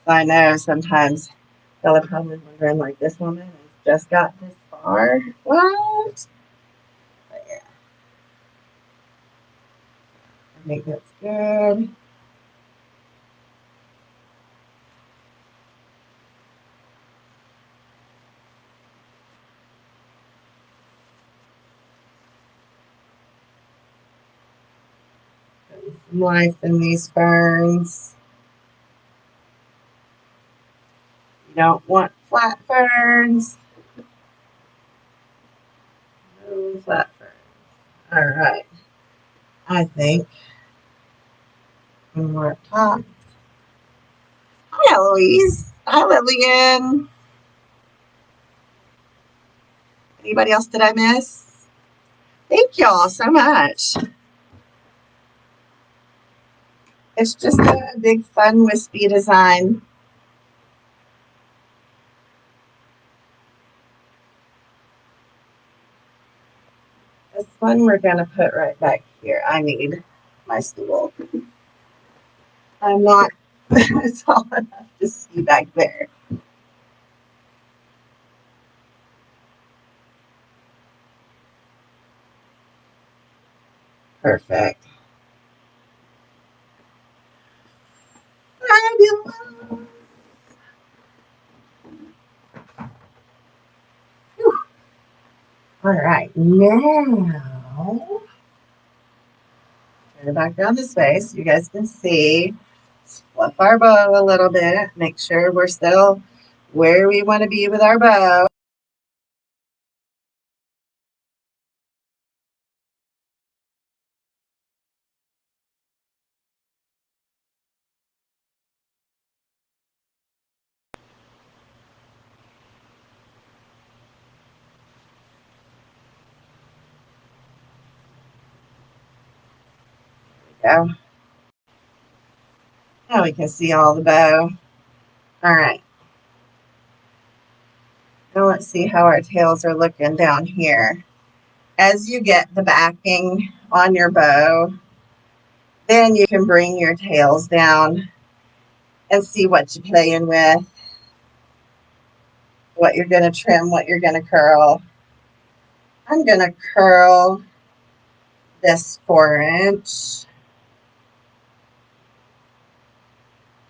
I know sometimes y'all are probably wondering, like, this woman has just got this far. What? But yeah, I think that's good. Putting some life in these ferns. You don't want flat ferns. No flat ferns. All right. I think we're up top. Hi, Eloise. Hi, Lillian. Anybody else did I miss? Thank y'all so much. It's just a big, fun, wispy design. This one we're going to put right back here. I need my stool. I'm not tall enough to see back there. Perfect. Fabulous. Whew. All right, now turn it back down this way so you guys can see. Flip our bow a little bit. Make sure we're still where we want to be with our bow. There we go. Now we can see all the bow. All right. Now let's see how our tails are looking down here. As you get the backing on your bow, then you can bring your tails down and see what you're playing with, what you're going to trim, what you're going to curl. I'm going to curl this 4-inch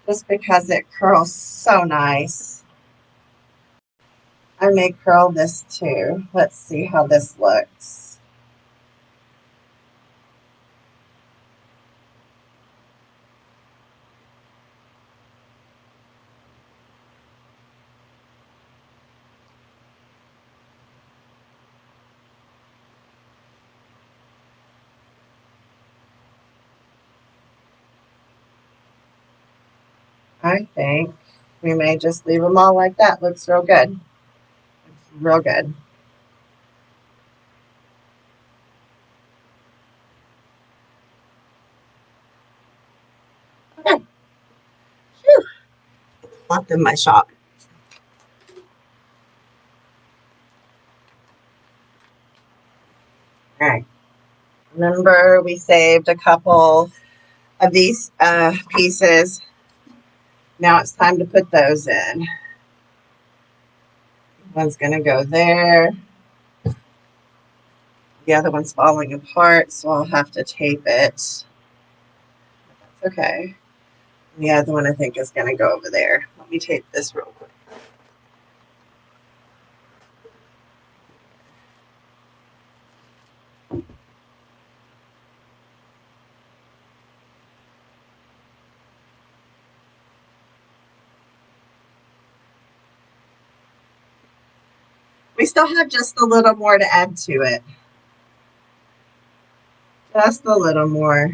just because it curls so nice. I may curl this too. Let's see how this looks. I think we may just leave them all like that. Looks real good. Looks real good. Okay. Whew. Left in my shop. All right. Remember, we saved a couple of these pieces. Now it's time to put those in. One's going to go there. The other one's falling apart, so I'll have to tape it. That's okay. The other one I think is going to go over there. Let me tape this real quick. We still have just a little more to add to it. Just a little more.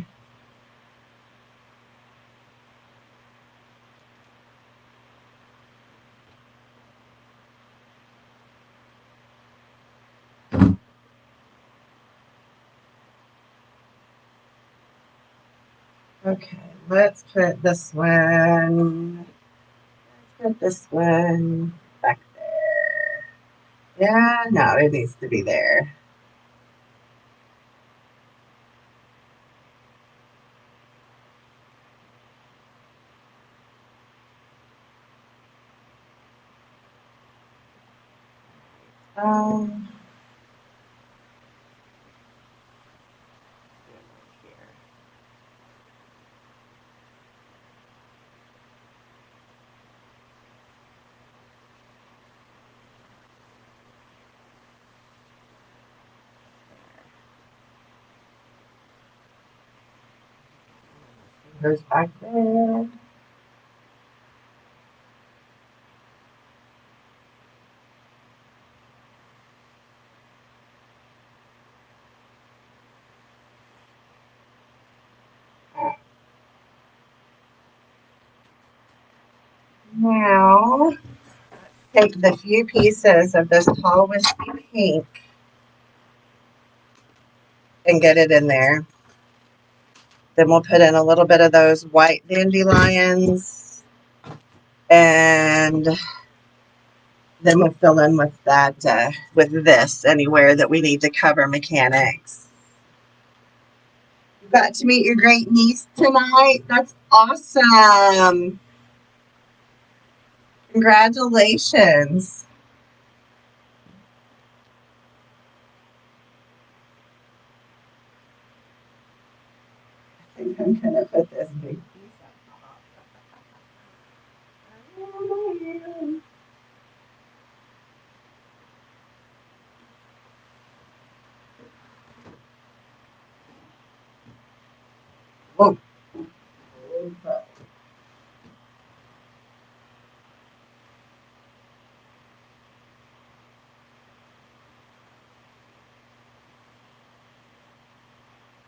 Okay, let's put this one. Let's put this one back there. Yeah, no, it needs to be there. Um, goes back there. Now, take the few pieces of this tall wispy pink and get it in there. Then we'll put in a little bit of those white dandelions, and then we'll fill in with that, with this anywhere that we need to cover mechanics. You got to meet your great niece tonight. That's awesome. Congratulations. I think I'm going to put this big piece on top. Whoa.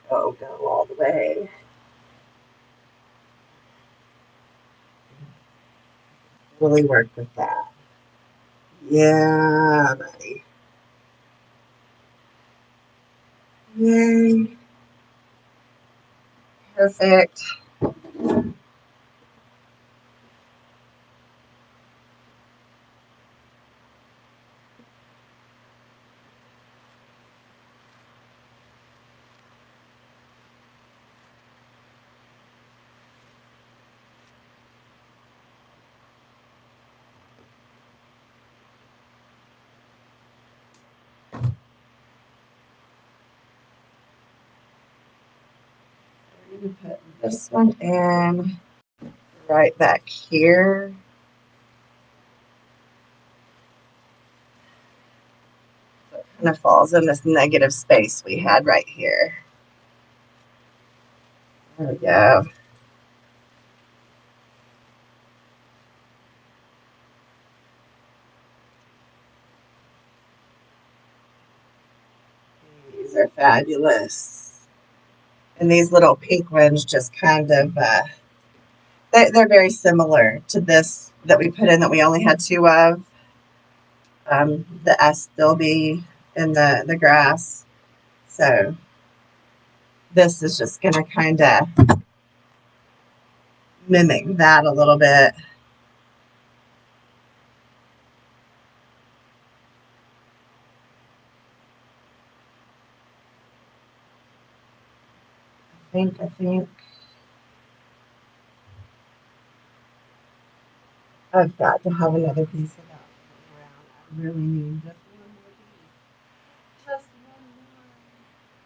Oh, go all the way. Really work with that. Yeah, buddy. Yay. Perfect. going to put this one in right back here. So it kind of falls in this negative space we had right here. There we go. These are fabulous. And these little pink ones just kind of, they're very similar to this that we put in that we only had two of. The Astilbe in the grass. So this is just going to kind of mimic that a little bit. I think I've got to have another piece of that around. I really need just one more piece. Just one more.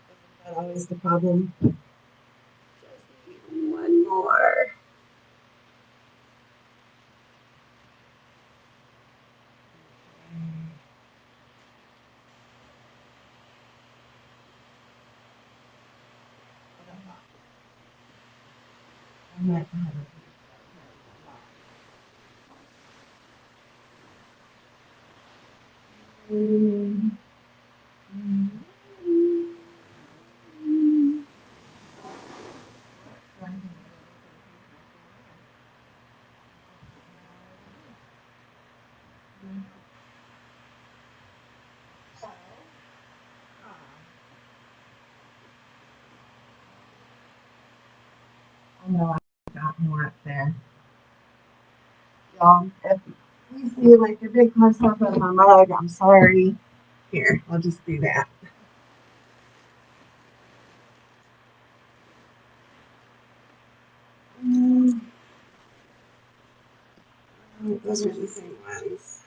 Isn't that always the problem? Just need one more. I might have a piece. I know I got more up there. Y'all, if you see like a big close up of my mug, I'm sorry. Here, I'll just do that. Those are the same ones.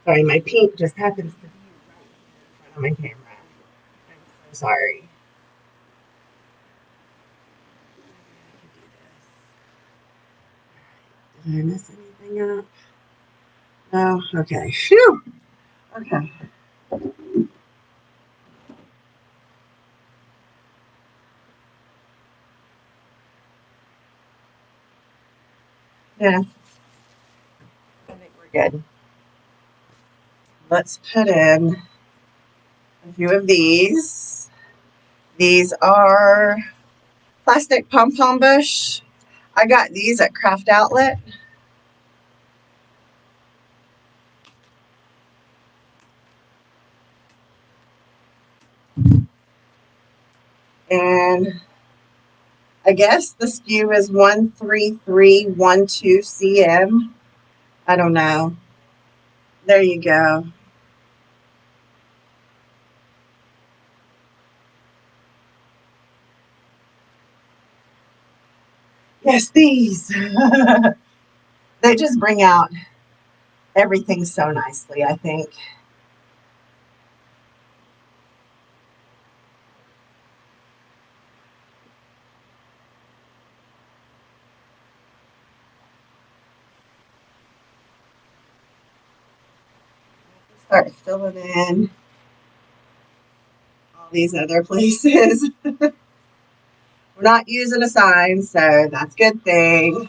Sorry, my pink just happens to be right in front of my camera. I'm so sorry. Did I miss anything up? No? Okay. Phew. Okay. Yeah, I think we're good. Let's put in a few of these. These are plastic pom-pom bush. I got these at Craft Outlet. And I guess the SKU is 13312CM. I don't know. There you go. Yes, these. They just bring out everything so nicely, I think. Start filling in all these other places. We're not using a sign, so that's a good thing.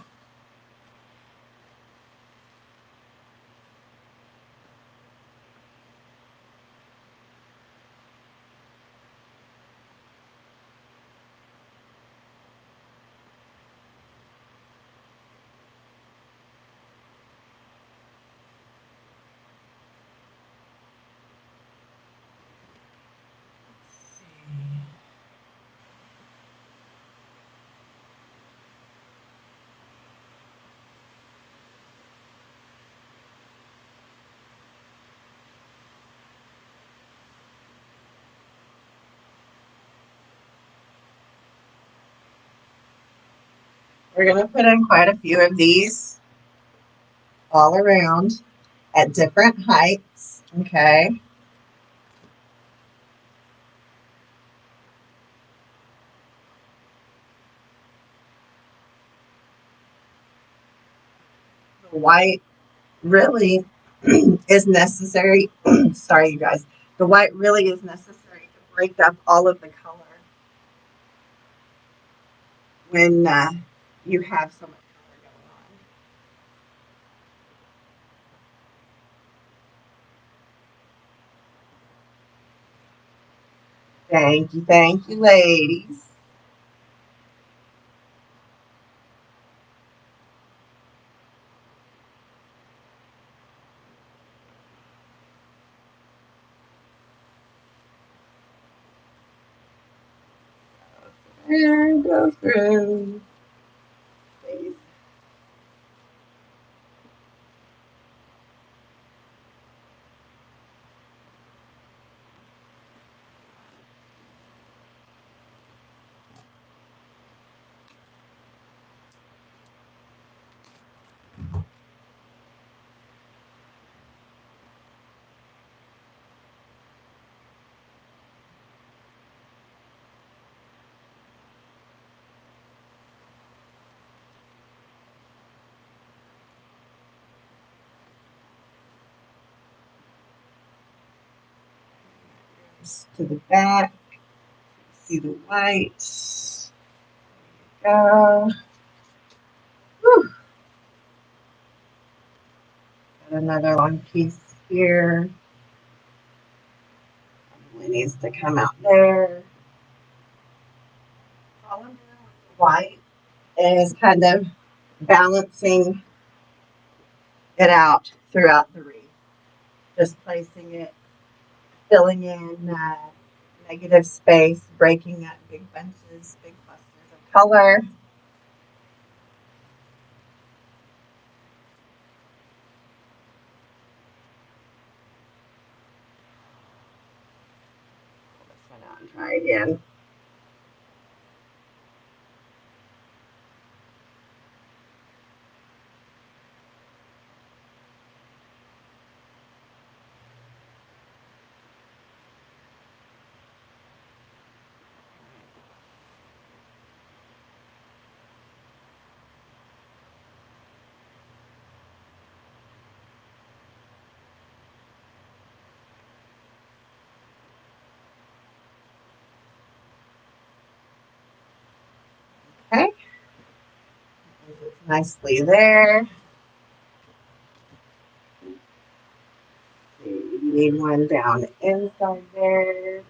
We're going to put in quite a few of these all around at different heights, okay? white really is necessary. Sorry, you guys. The white really is necessary to break up all of the color when you have so much color going on. Thank you, ladies. And go through. Please. To the back. See the white. Go. Whew. Got another long piece here. Probably needs to come out there. All I'm doing with the white is kind of balancing it out throughout the wreath. Just placing it, filling in negative space, breaking up big bunches, big clusters of color. Pull this one out and try again. Okay. It's nicely there. You need one down inside there.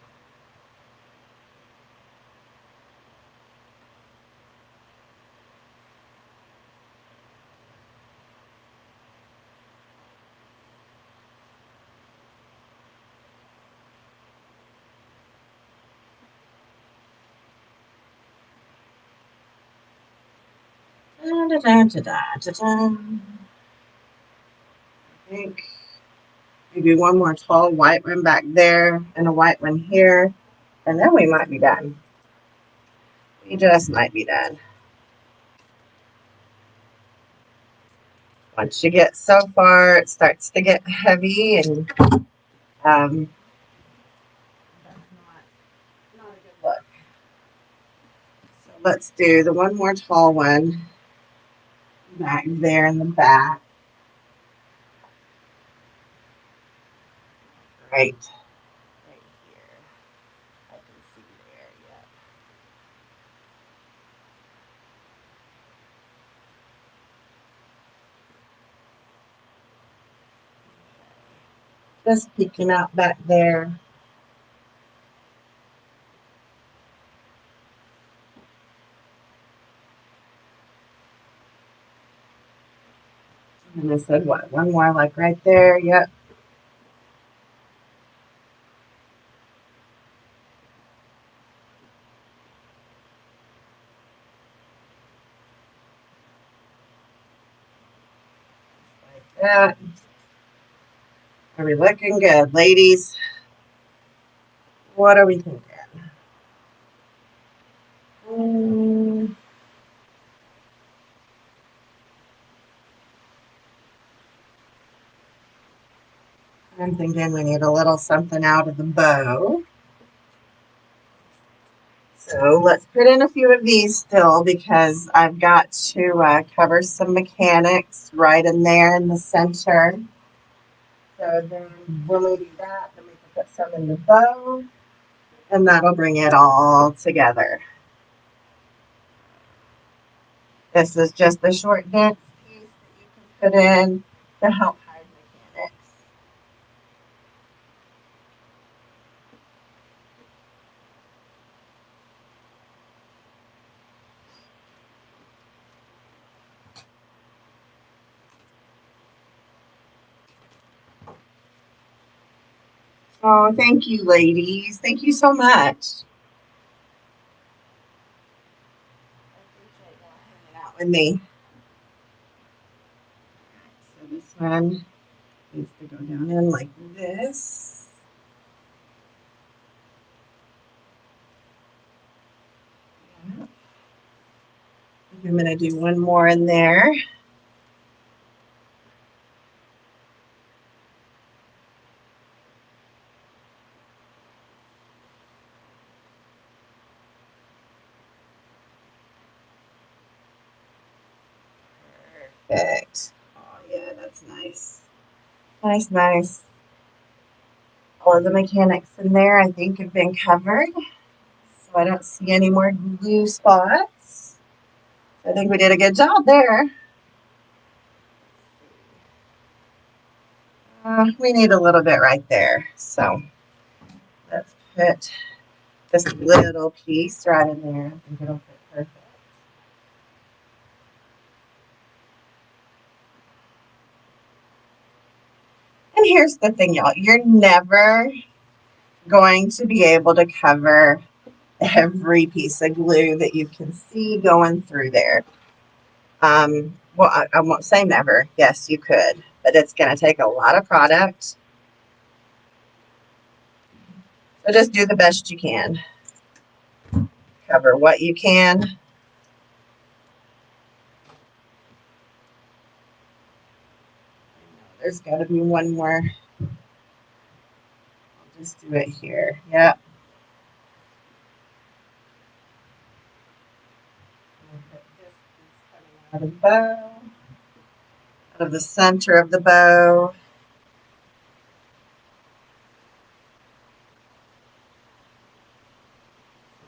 Da, da, da, da, da. I think maybe one more tall white one back there and a white one here. And then we might be done. We just might be done. Once you get so far, it starts to get heavy, and that's not a good look. So let's do the one more tall one back there in the back. Right here. I can see there, yeah. Just peeking out back there. And I said, what, one more like right there? Yep. Like that. Are we looking good, ladies? What are we thinking? I'm thinking we need a little something out of the bow. So So let's put in a few of these still because I've got to cover some mechanics right in there in the center. So then when we do that, then we can put some in the bow and that'll bring it all together. This is just a short dense piece that you can put in to help hide mechanics. Oh, thank you, ladies. Thank you so much. I appreciate y'all hanging out with me. So this one needs to go down in like this. Yeah. I'm going to do one more in there. Perfect. Oh, yeah, that's nice. Nice, nice. All of the mechanics in there, I think, have been covered. So I don't see any more glue spots. I think we did a good job there. We need a little bit right there. So let's put this little piece right in there. I think it'll fit perfect. And here's the thing, y'all. You're never going to be able to cover every piece of glue that you can see going through there. Well, I won't say never. Yes, you could, but it's going to take a lot of product. So just do the best you can. Cover what you can. There's got to be one more. I'll just do it here. Yep. Out of the bow, out of the center of the bow.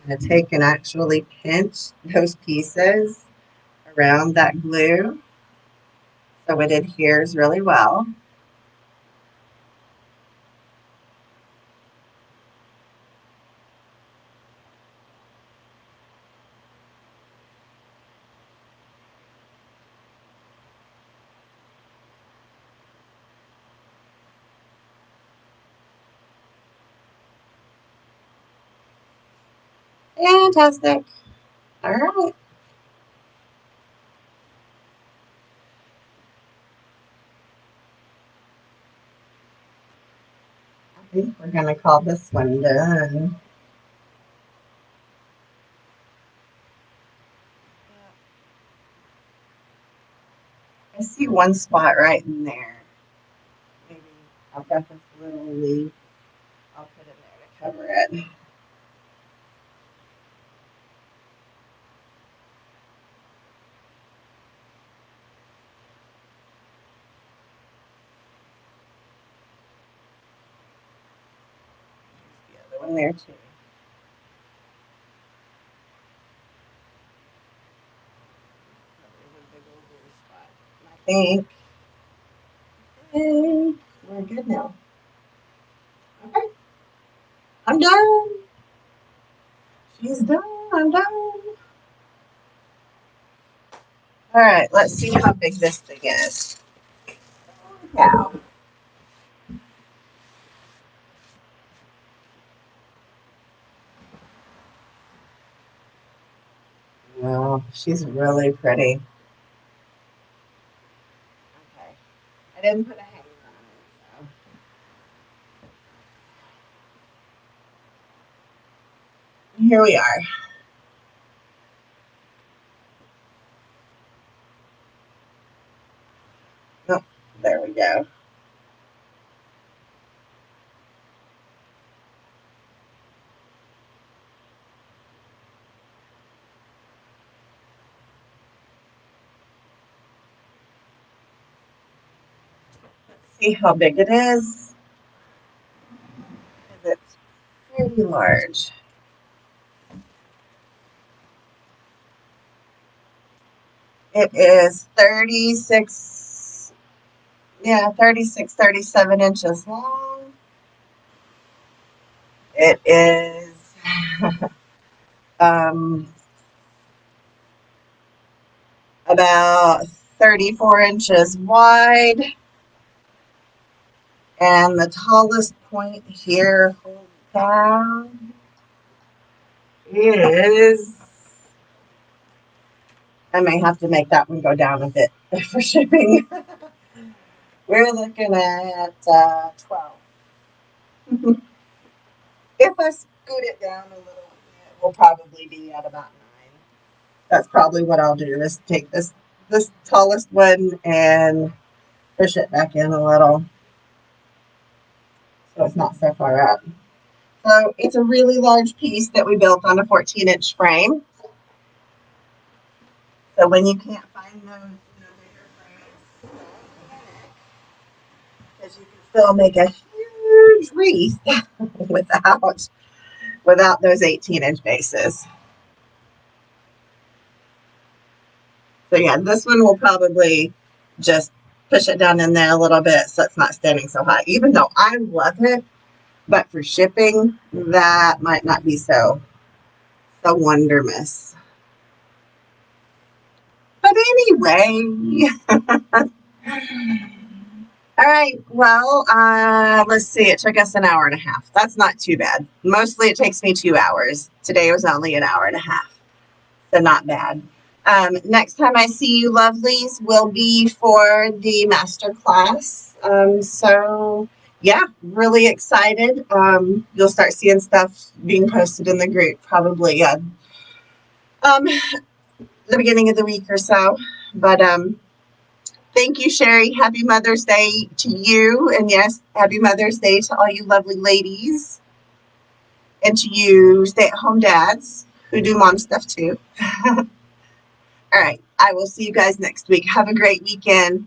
I'm going to take and actually pinch those pieces around that glue so it adheres really well. Fantastic. All right. I think we're going to call this one done. I see one spot right in there. Maybe I've got this little leaf. I'll put it there to cover it. The other one there too. I think we're good now. Okay, I'm done. She's done. I'm done. All right, let's see how big this thing is. Cow. Well, she's really pretty. Okay, I didn't put a hanger on it, so here we are. Oh, there we go. See how big it is? It's pretty large. It is 36, 37 inches long. It is about 34 inches wide. And the tallest point here, hold down, is, I may have to make that one go down a bit for shipping. We're looking at 12. If I scoot it down a little bit, we'll probably be at about 9. That's probably what I'll do, is take this tallest one and push it back in a little so it's not so far up. So it's a really large piece that we built on a 14-inch frame. So when you can't find those bigger frames, because you can still make a huge wreath without those 18-inch bases. So yeah, this one will probably just push it down in there a little bit so it's not standing so high. Even though I love it, but for shipping, that might not be so wondermous. But anyway, all right, well, let's see, it took us an hour and a half. That's not too bad. Mostly it takes me 2 hours. Today was only an hour and a half, so not bad. Next time I see you lovelies will be for the master class. So yeah, really excited. You'll start seeing stuff being posted in the group probably the beginning of the week or so. But thank you, Sherry. Happy Mother's Day to you. And yes, happy Mother's Day to all you lovely ladies. And to you stay-at-home dads who do mom stuff too. All right. I will see you guys next week. Have a great weekend.